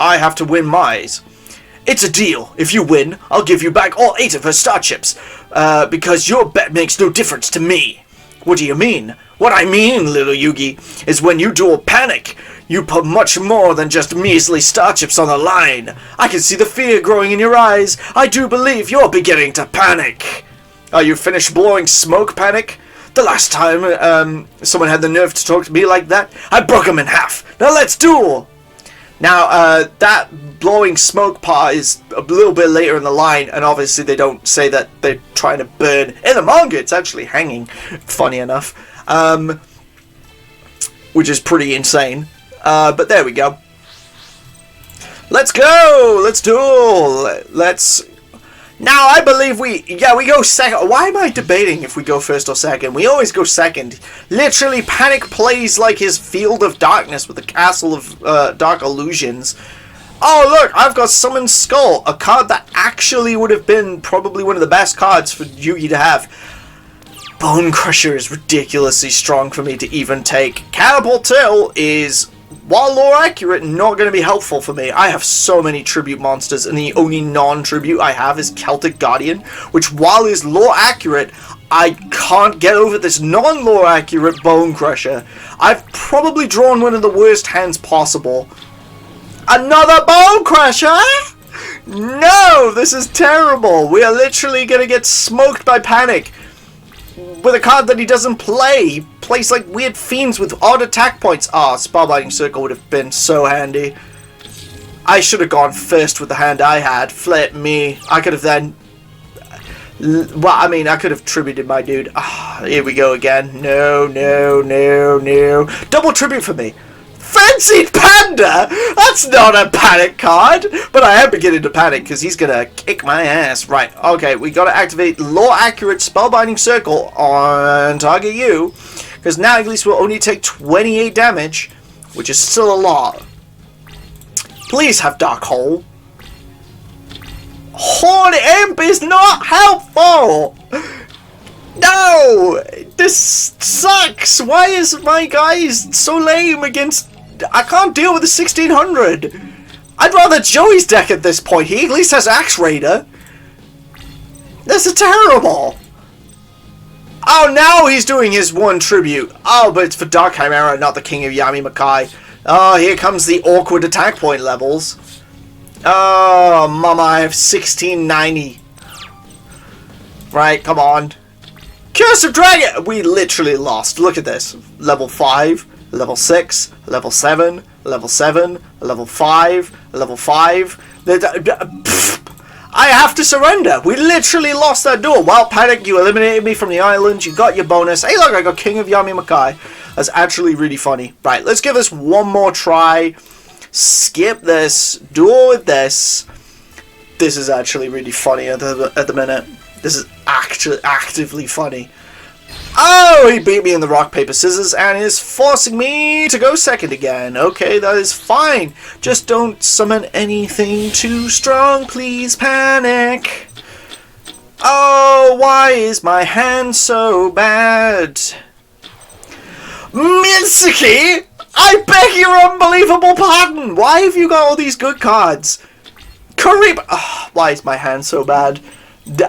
I have to win Mai's. It's a deal. If you win, I'll give you back all 8 of her star chips, because your bet makes no difference to me. What do you mean? What I mean, little Yugi, is when you duel Panic, you put much more than just measly star chips on the line. I can see the fear growing in your eyes. I do believe you're beginning to panic. Are you finished blowing smoke, Panic? The last time someone had the nerve to talk to me like that, I broke him in half. Now let's duel! Now, that blowing smoke part is a little bit later in the line, and obviously they don't say that they're trying to burn. In the manga, it's actually hanging, funny enough, which is pretty insane. But there we go. Let's go! Let's duel! Let's... Now, I believe we go second. Why am I debating if we go first or second? We always go second. Literally, Panic plays like his Field of Darkness with the Castle of Dark Illusions. Oh, look, I've got Summoned Skull, a card that actually would have been probably one of the best cards for Yugi to have. Bone Crusher is ridiculously strong for me to even take. Cannibal Tail is... while lore accurate, not going to be helpful for me. I have so many tribute monsters, and the only non-tribute I have is Celtic Guardian, which while is lore accurate, I can't get over this non-lore accurate Bone Crusher. I've probably drawn one of the worst hands possible. Another Bone Crusher? No, this is terrible. We are literally going to get smoked by Panic with a card that he doesn't play. He plays like weird fiends with odd attack points. Ah, Spellbinding Circle would have been so handy. I should have gone first with the hand I had. Flip me. I could have then... Well, I mean, I could have tributed my dude. Ah, here we go again. No, no, no, no. Double tribute for me. Fancied Panda? That's not a panic card. But I am beginning to panic because he's going to kick my ass. Right, okay, we got to activate Law Accurate Spellbinding Circle on target you. Because now at least we'll only take 28 damage, which is still a lot. Please have Dark Hole. Horn Imp is not helpful! No! This sucks! Why is my guy so lame against... I can't deal with the 1600! I'd rather Joey's deck at this point. He at least has Axe Raider. This is terrible! Oh, now he's doing his one tribute. Oh, but it's for Dark Chimera, not the King of Yami Makai. Oh, here comes the awkward attack point levels. Oh, mama, I have 1690. Right, come on. Curse of Dragon! We literally lost. Look at this. Level 5, level 6, level 7, level 7, level 5, level 5. I have to surrender. We literally lost that duel. Well, Panic, you eliminated me from the island. You got your bonus. Hey, look, I got King of Yami Makai. That's actually really funny. Right, let's give this one more try. Skip this. Duel with this. This is actually really funny at the minute. This is actually actively funny. Oh, he beat me in the rock, paper, scissors and is forcing me to go second again. Okay, that is fine. Just don't summon anything too strong, please, Panic. Oh, why is my hand so bad? Mitsuki! I beg your unbelievable pardon! Why have you got all these good cards? Kariba! Oh, why is my hand so bad?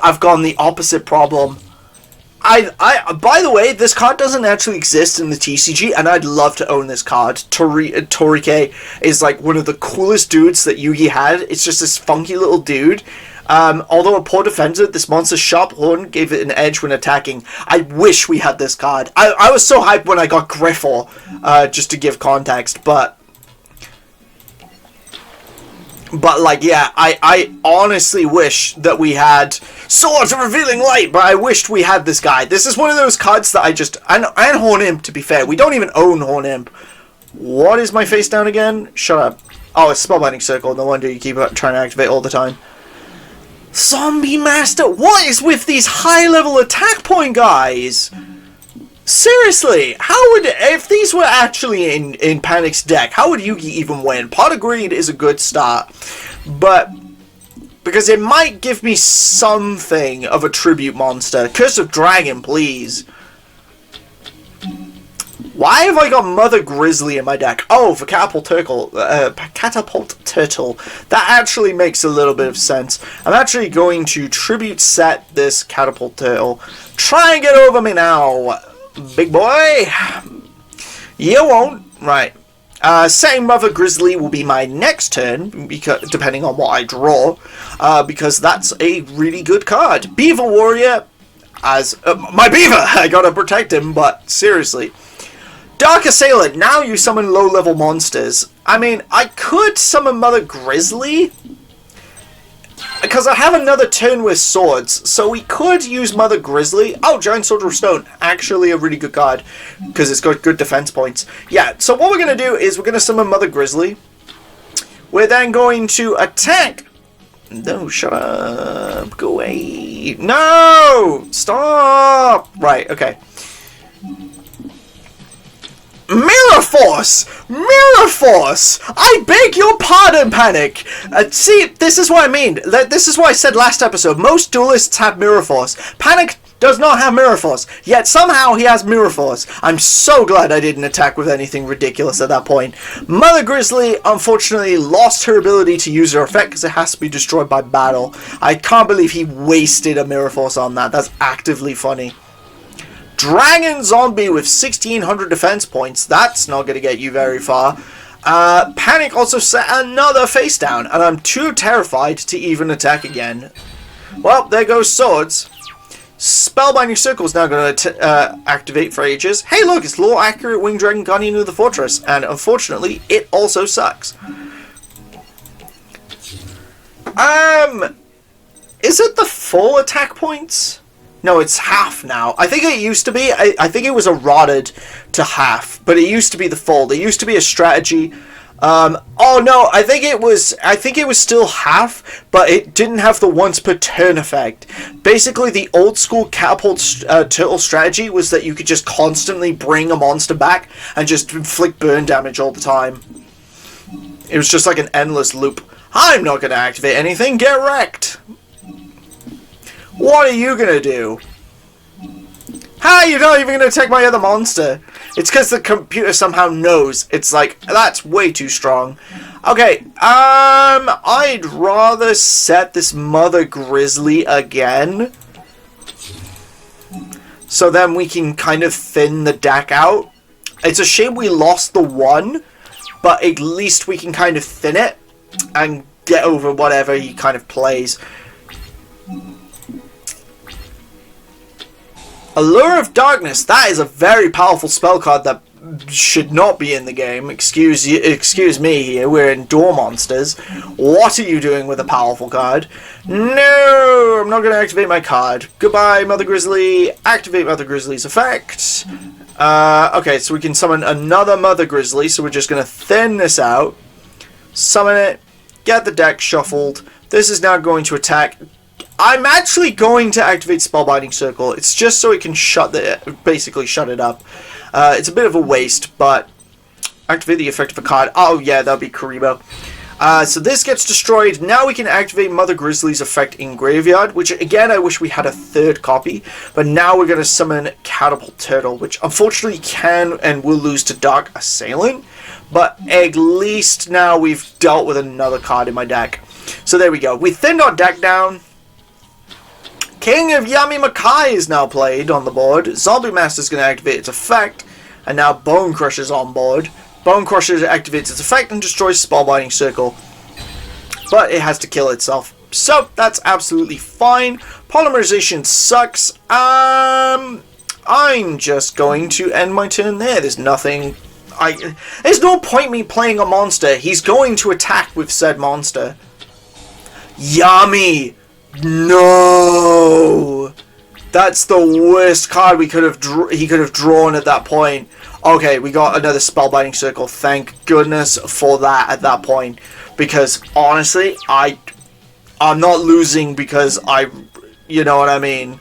I've gone the opposite problem. By the way, this card doesn't actually exist in the TCG, and I'd love to own this card. Torike is like one of the coolest dudes that Yugi had. It's just this funky little dude. Although a poor defender, this monster's sharp horn gave it an edge when attacking. I wish we had this card. I was so hyped when I got Griffle, just to give context, but like, yeah, I honestly wish that we had Swords of Revealing Light, but I wished we had this guy. This is one of those cards that I just... And Horn Imp, to be fair. We don't even own Horn Imp. What is my face down again? Shut up. Oh, it's Spellbinding Circle. No wonder you keep trying to activate all the time. Zombie Master! What is with these high-level attack point guys? Seriously, how would... If these were actually in Panic's deck, how would Yugi even win? Pot of Greed is a good start, but... Because it might give me something of a tribute monster. Curse of Dragon, please. Why have I got Mother Grizzly in my deck? Oh, for Catapult Turtle. That actually makes a little bit of sense. I'm actually going to tribute set this Catapult Turtle. Try and get over me now, big boy. You won't. Right. Setting Mother Grizzly will be my next turn, because depending on what I draw, because that's a really good card. Beaver Warrior, as my beaver, I gotta protect him, but seriously. Dark Assailant, now you summon low-level monsters. I mean, I could summon Mother Grizzly, because I have another turn with swords, so we could use Mother Grizzly. Oh, Giant Soldier of Stone, actually a really good card, because it's got good defense points. Yeah, so what we're going to do is we're going to summon Mother Grizzly. We're then going to attack. No, shut up. Go away. No! Stop! Right, okay. Mirror Force! Mirror Force! I beg your pardon, Panic! See, this is what I mean. This is what I said last episode. Most duelists have Mirror Force. Panic does not have Mirror Force. Yet somehow he has Mirror Force. I'm so glad I didn't attack with anything ridiculous at that point. Mother Grizzly, unfortunately, lost her ability to use her effect because it has to be destroyed by battle. I can't believe he wasted a Mirror Force on that. That's actively funny. Dragon Zombie with 1600 defense points. That's not going to get you very far. Panic also set another face down, and I'm too terrified to even attack again. Well, there goes swords. Spellbinding Circle is now going to activate for ages. Hey, look, it's Law Accurate Winged Dragon Guardian of the Fortress, and unfortunately, it also sucks. Is it the full attack points? No, it's half now. I think it used to be. I think it was eroded to half, but it used to be the full. There used to be a strategy. Oh no, I think it was still half, but it didn't have the once per turn effect. Basically, the old school catapult turtle strategy was that you could just constantly bring a monster back and just inflict burn damage all the time. It was just like an endless loop. I'm not going to activate anything, get wrecked! What are you going to do? How you're not even going to attack my other monster? It's because the computer somehow knows. It's like, that's way too strong. Okay, I'd rather set this Mother Grizzly again. So then we can kind of thin the deck out. It's a shame we lost the one, but at least we can kind of thin it and get over whatever he kind of plays. Allure of Darkness, that is a very powerful spell card that should not be in the game. Excuse me here, we're in Door Monsters. What are you doing with a powerful card? No, I'm not going to activate my card. Goodbye, Mother Grizzly. Activate Mother Grizzly's effect. Okay, so we can summon another Mother Grizzly, so we're just going to thin this out. Summon it. Get the deck shuffled. This is now going to attack. I'm actually going to activate Spellbinding Circle. It's just so it can basically shut it up. It's a bit of a waste, but activate the effect of a card. Oh yeah, that'll be Karibo. So this gets destroyed. Now we can activate Mother Grizzly's effect in Graveyard, which again I wish we had a third copy. But now we're going to summon Catapult Turtle, which unfortunately can and will lose to Dark Assailant. But at least now we've dealt with another card in my deck. So there we go. We thinned our deck down. King of Yami Makai is now played on the board. Zombie Master is going to activate its effect. And now Bone Crusher is on board. Bone Crusher activates its effect and destroys Spellbinding Circle. But it has to kill itself. So that's absolutely fine. Polymerization sucks. I'm just going to end my turn there. There's nothing... There's no point me playing a monster. He's going to attack with said monster. Yummy! No! That's the worst card he could have drawn at that point. Okay, we got another Spellbinding Circle. Thank goodness for that at that point. Because honestly, I'm not losing because you know what I mean?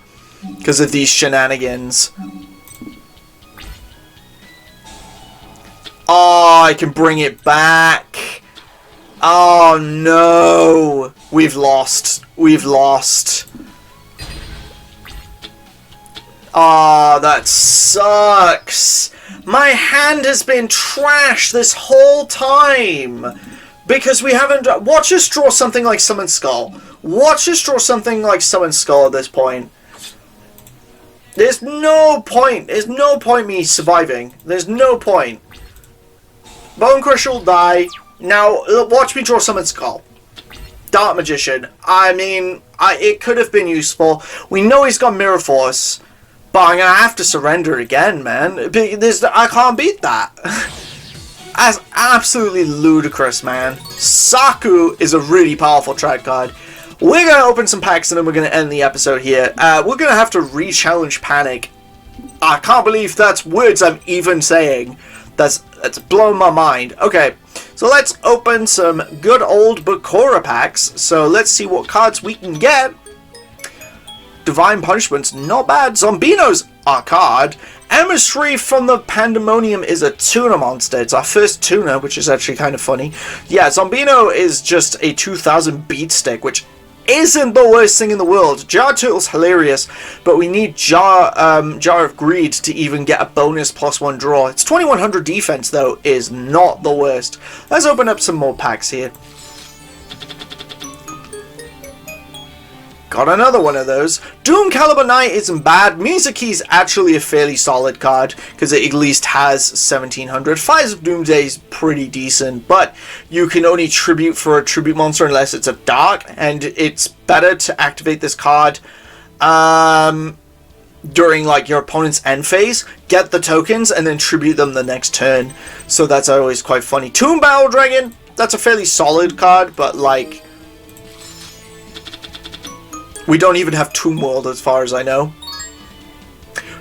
Because of these shenanigans. Oh, I can bring it back. Oh no! We've lost. We've lost. Oh, that sucks. My hand has been trashed this whole time. Because we haven't... Watch us draw something like Summon Skull. Watch us draw something like Summon Skull at this point. There's no point. There's no point me surviving. There's no point. Bone Crusher will die. Now, watch me draw Summon Skull. Dark Magician. I mean, it could have been useful. We know he's got Mirror Force. But I'm going to have to surrender again, man. I can't beat that. That's absolutely ludicrous, man. Saku is a really powerful trad card. We're going to open some packs and then we're going to end the episode here. We're going to have to re-challenge Panic. I can't believe that's words I'm even saying. That's blown my mind. Okay, so let's open some good old Bakura packs. So let's see what cards we can get. Divine Punishment's not bad. Zombino's our card. Emissary from the Pandemonium is a tuna monster. It's our first tuna, which is actually kind of funny. Yeah, Zombino is just a 2000 beat stick, which isn't the worst thing in the world. Jar Turtle's hilarious, but we need Jar of Greed to even get a bonus +1 draw. Its 2100 defense, though, is not the worst. Let's open up some more packs here. Got another one of those. Doom Caliber Knight isn't bad. Mizuki's actually a fairly solid card, because it at least has 1700. Fires of Doomsday is pretty decent, but you can only tribute for a tribute monster unless it's a dark, and it's better to activate this card during like your opponent's end phase, get the tokens, and then tribute them the next turn. So that's always quite funny. Tomb Battle Dragon, that's a fairly solid card, but like... We don't even have Tomb World as far as I know.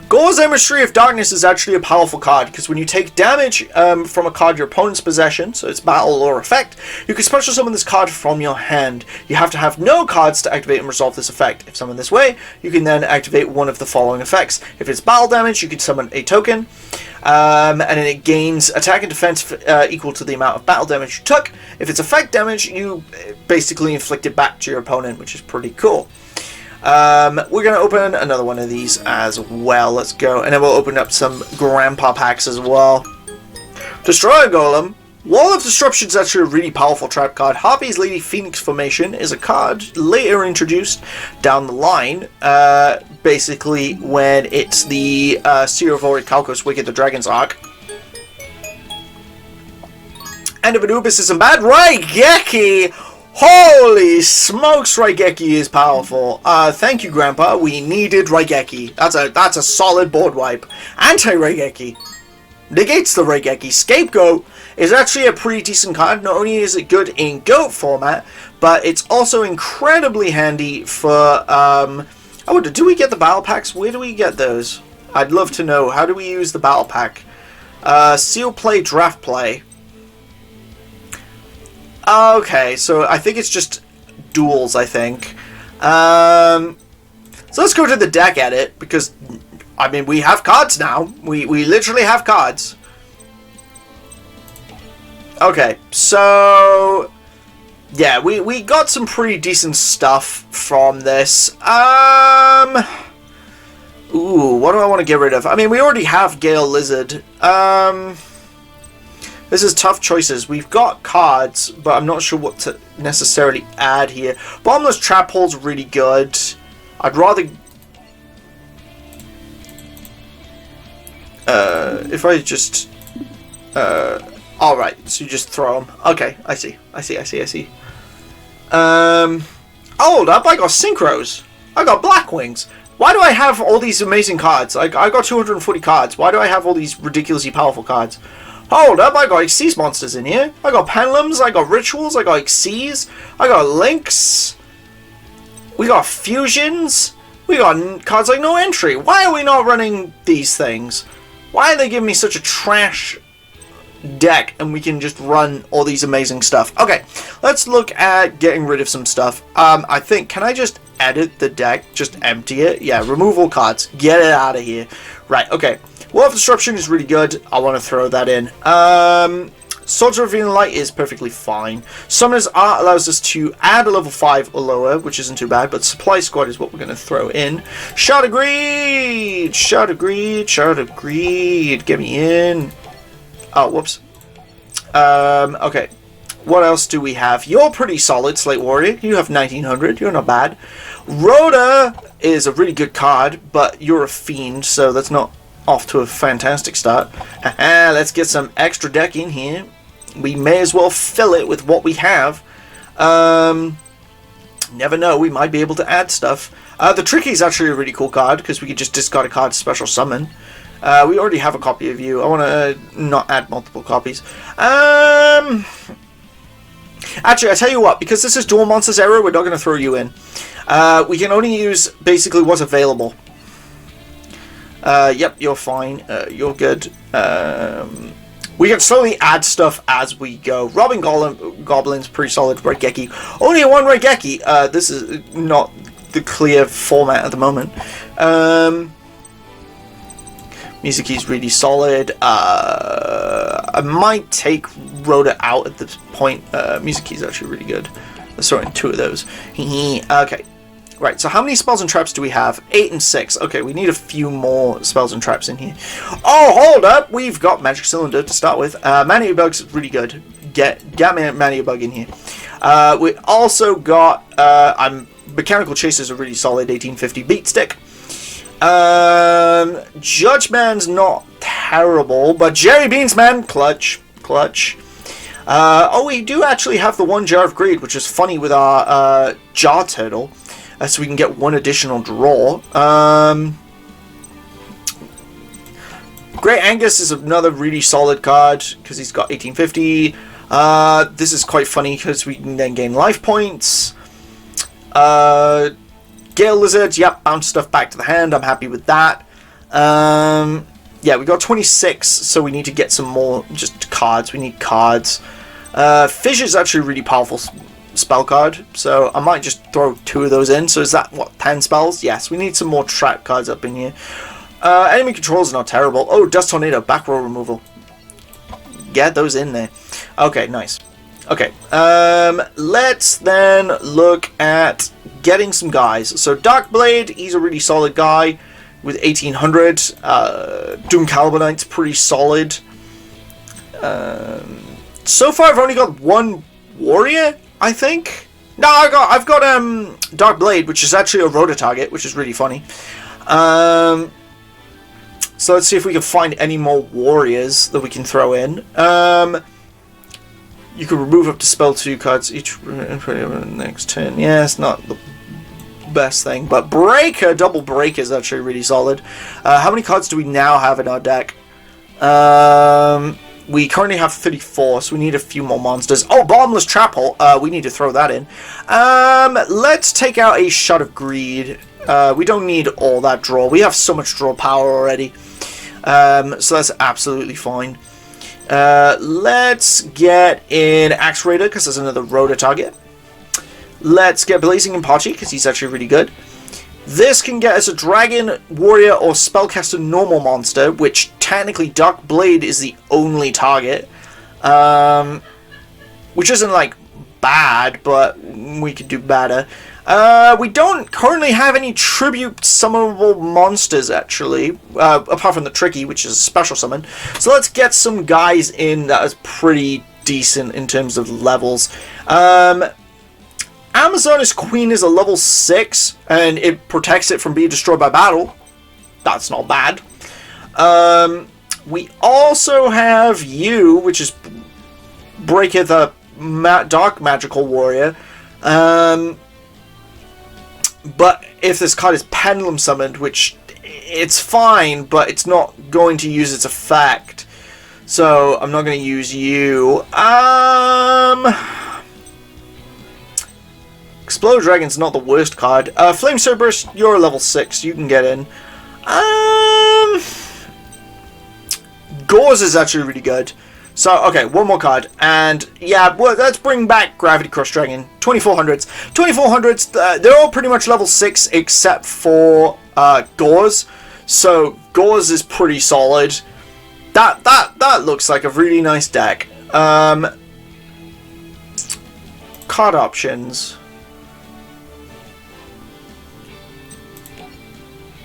Gore's Emissary of Darkness is actually a powerful card, because when you take damage from a card your opponent's possession, so it's battle or effect, you can special summon this card from your hand. You have to have no cards to activate and resolve this effect. If summoned this way, you can then activate one of the following effects. If it's battle damage, you can summon a token, and then it gains attack and defense equal to the amount of battle damage you took. If it's effect damage, you basically inflict it back to your opponent, which is pretty cool. We're going to open another one of these as well. Let's go. And then we'll open up some Grandpa packs as well. Destroy a Golem. Wall of Disruption is actually a really powerful trap card. Harpy's Lady Phoenix Formation is a card later introduced down the line. Basically, when it's the Seer of Orichalcos Wicked the Dragon's Arc. End of Anubis is a bad Raigeki! Holy smokes, Raigeki is powerful. Thank you, Grandpa. We needed Raigeki. That's a solid board wipe. Anti-Raigeki. Negates the Raigeki. Scapegoat is actually a pretty decent card. Not only is it good in GOAT format, but it's also incredibly handy for... I wonder, do we get the battle packs? Where do we get those? I'd love to know. How do we use the battle pack? Seal play, draft play. Okay, so I think it's just duels, I think. So let's go to the deck edit, because, I mean, we have cards now. We literally have cards. Okay, so... yeah, we got some pretty decent stuff from this. Ooh, what do I want to get rid of? I mean, we already have Gale Lizard. This is tough choices. We've got cards, but I'm not sure what to necessarily add here. Bottomless Trap Hole's really good. I'd rather... if I just... alright, so you just throw them. Okay, I see. Hold up, I got Synchros. I got Blackwings. Why do I have all these amazing cards? I got 240 cards. Why do I have all these ridiculously powerful cards? Hold up, I got Xyz monsters in here. I got Pendulums, I got Rituals, I got Xyz, I got Links. We got Fusions. We got cards like No Entry. Why are we not running these things? Why are they giving me such a trash deck and we can just run all these amazing stuff? Okay, let's look at getting rid of some stuff. I think, can I just edit the deck? Just empty it? Yeah, remove all cards. Get it out of here. Right, okay. Wall of Disruption is really good. I want to throw that in. Swords of Revealing Light is perfectly fine. Summoner's Art allows us to add a level 5 or lower, which isn't too bad, but Supply Squad is what we're going to throw in. Shard of Greed! Shard of Greed! Shard of Greed! Get me in! Oh, whoops. Okay. What else do we have? You're pretty solid, Slate Warrior. You have 1900. You're not bad. Rhoda is a really good card, but you're a fiend, so that's not off to a fantastic start. Let's get some extra deck in here. We may as well fill it with what we have. Never know, we might be able to add stuff. The Tricky is actually a really cool card, because we could just discard a card to special summon. We already have a copy of you. I want to not add multiple copies. Actually, I tell you what, because this is Duel Monsters Era, we're not going to throw you in. We can only use basically what's available. Yep, you're fine. You're good. We can slowly add stuff as we go. Robbing Goblin's pretty solid. Raigeki. Only one Raigeki. This is not the clear format at the moment. Mizuki's really solid. I might take Rhoda out at this point. Mizuki's actually really good. Let's throw in 2 of those. Okay. Right, so how many spells and traps do we have? 8 and 6. Okay, we need a few more spells and traps in here. Oh, hold up! We've got Magic Cylinder to start with. Mania Bug's really good. Get Mania Bug in here. We also got... Mechanical Chasers are really solid. 1850 Beat Stick. Judge Man's not terrible, but Jerry Beans Man, clutch. Oh, we do actually have the 1 Jar of Greed, which is funny with our Jar Turtle. So we can get 1 additional draw. Great Angus is another really solid card because he's got 1850. This is quite funny because we can then gain life points. Gale Lizards, yep, bounce stuff back to the hand. I'm happy with that. Yeah, we got 26, so we need to get some more just cards. We need cards. Fissure is actually a really powerful spell card, so I might just throw 2 of those in. So is that, what, 10 spells? Yes, we need some more trap cards up in here. Enemy controls are not terrible. Oh, Dust Tornado, back row removal. Get those in there. Okay, nice. Okay, let's then look at getting some guys. So Darkblade, he's a really solid guy with 1800. Doom Calibanite's pretty solid. So far I've only got 1 warrior, I think. No, I've got Darkblade, which is actually a rotor target, which is really funny. So let's see if we can find any more warriors that we can throw in. You can remove up to spell 2 cards each next turn. Yeah, it's not the best thing, but Breaker, double Breaker is actually really solid. How many cards do we now have in our deck? We currently have 34, so we need a few more monsters. Oh, Bottomless Trap Hole. We need to throw that in. Let's take out a Shot of Greed. We don't need all that draw. We have so much draw power already. So that's absolutely fine. Let's get in Axe Raider, because there's another rotor target. Let's get Blazing Impachi, because he's actually really good. This can get us a Dragon, Warrior, or Spellcaster normal monster, which technically Dark Blade is the only target. Which isn't, like, bad, but we could do better. We don't currently have any tribute summonable monsters, actually, apart from the Tricky, which is a special summon. So let's get some guys in that is pretty decent in terms of levels. Amazoness Queen is a level 6, and it protects it from being destroyed by battle. That's not bad. We also have you, which is Breaker the Dark Magical Warrior. But if this card is Pendulum Summoned, which it's fine, but it's not going to use its effect. So I'm not going to use you. Explode Dragon's not the worst card. Flame Cerberus, you're a level 6. You can get in. Gauze is actually really good. So, okay, one more card. And, yeah, well, let's bring back Gravity Crush Dragon. 2400s. 2400s, they're all pretty much level 6 except for Gauze. So, Gauze is pretty solid. That looks like a really nice deck. Card options.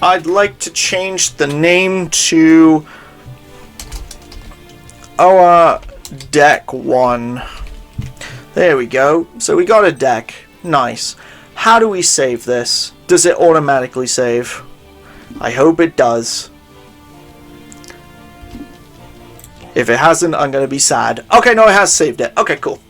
I'd like to change the name to Deck 1. There we go. So we got a deck. Nice. How do we save this? Does it automatically save? I hope it does. If it hasn't, I'm going to be sad. Okay, no, it has saved it. Okay, cool.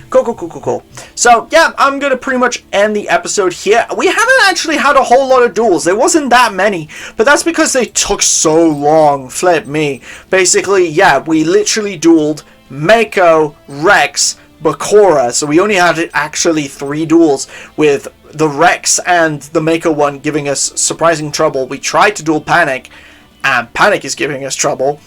Cool. So, yeah, I'm going to pretty much end the episode here. We haven't actually had a whole lot of duels. There wasn't that many. But that's because they took so long. Flip me. Basically, yeah, we literally dueled Mako, Rex, Bakura. So we only had actually 3 duels, with the Rex and the Mako one giving us surprising trouble. We tried to duel Panic, and Panic is giving us trouble.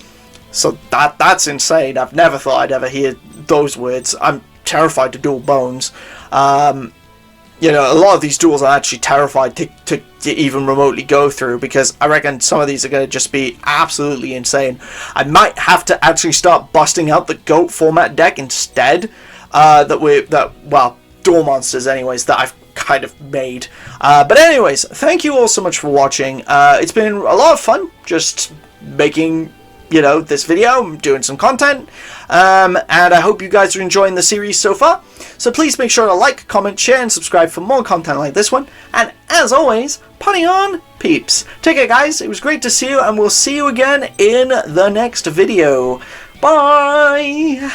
So that's insane. I've never thought I'd ever hear those words. I'm terrified to duel Bones. You know, a lot of these duels I'm actually terrified to even remotely go through, because I reckon some of these are going to just be absolutely insane. I might have to actually start busting out the GOAT format deck instead. Well, duel monsters anyways, that I've kind of made. But anyways, thank you all so much for watching. It's been a lot of fun just making, you know, this video, doing some content, and I hope you guys are enjoying the series so far. So please make sure to like, comment, share, and subscribe for more content like this one. And as always, party on, peeps. Take care, guys. It was great to see you, and we'll see you again in the next video. Bye!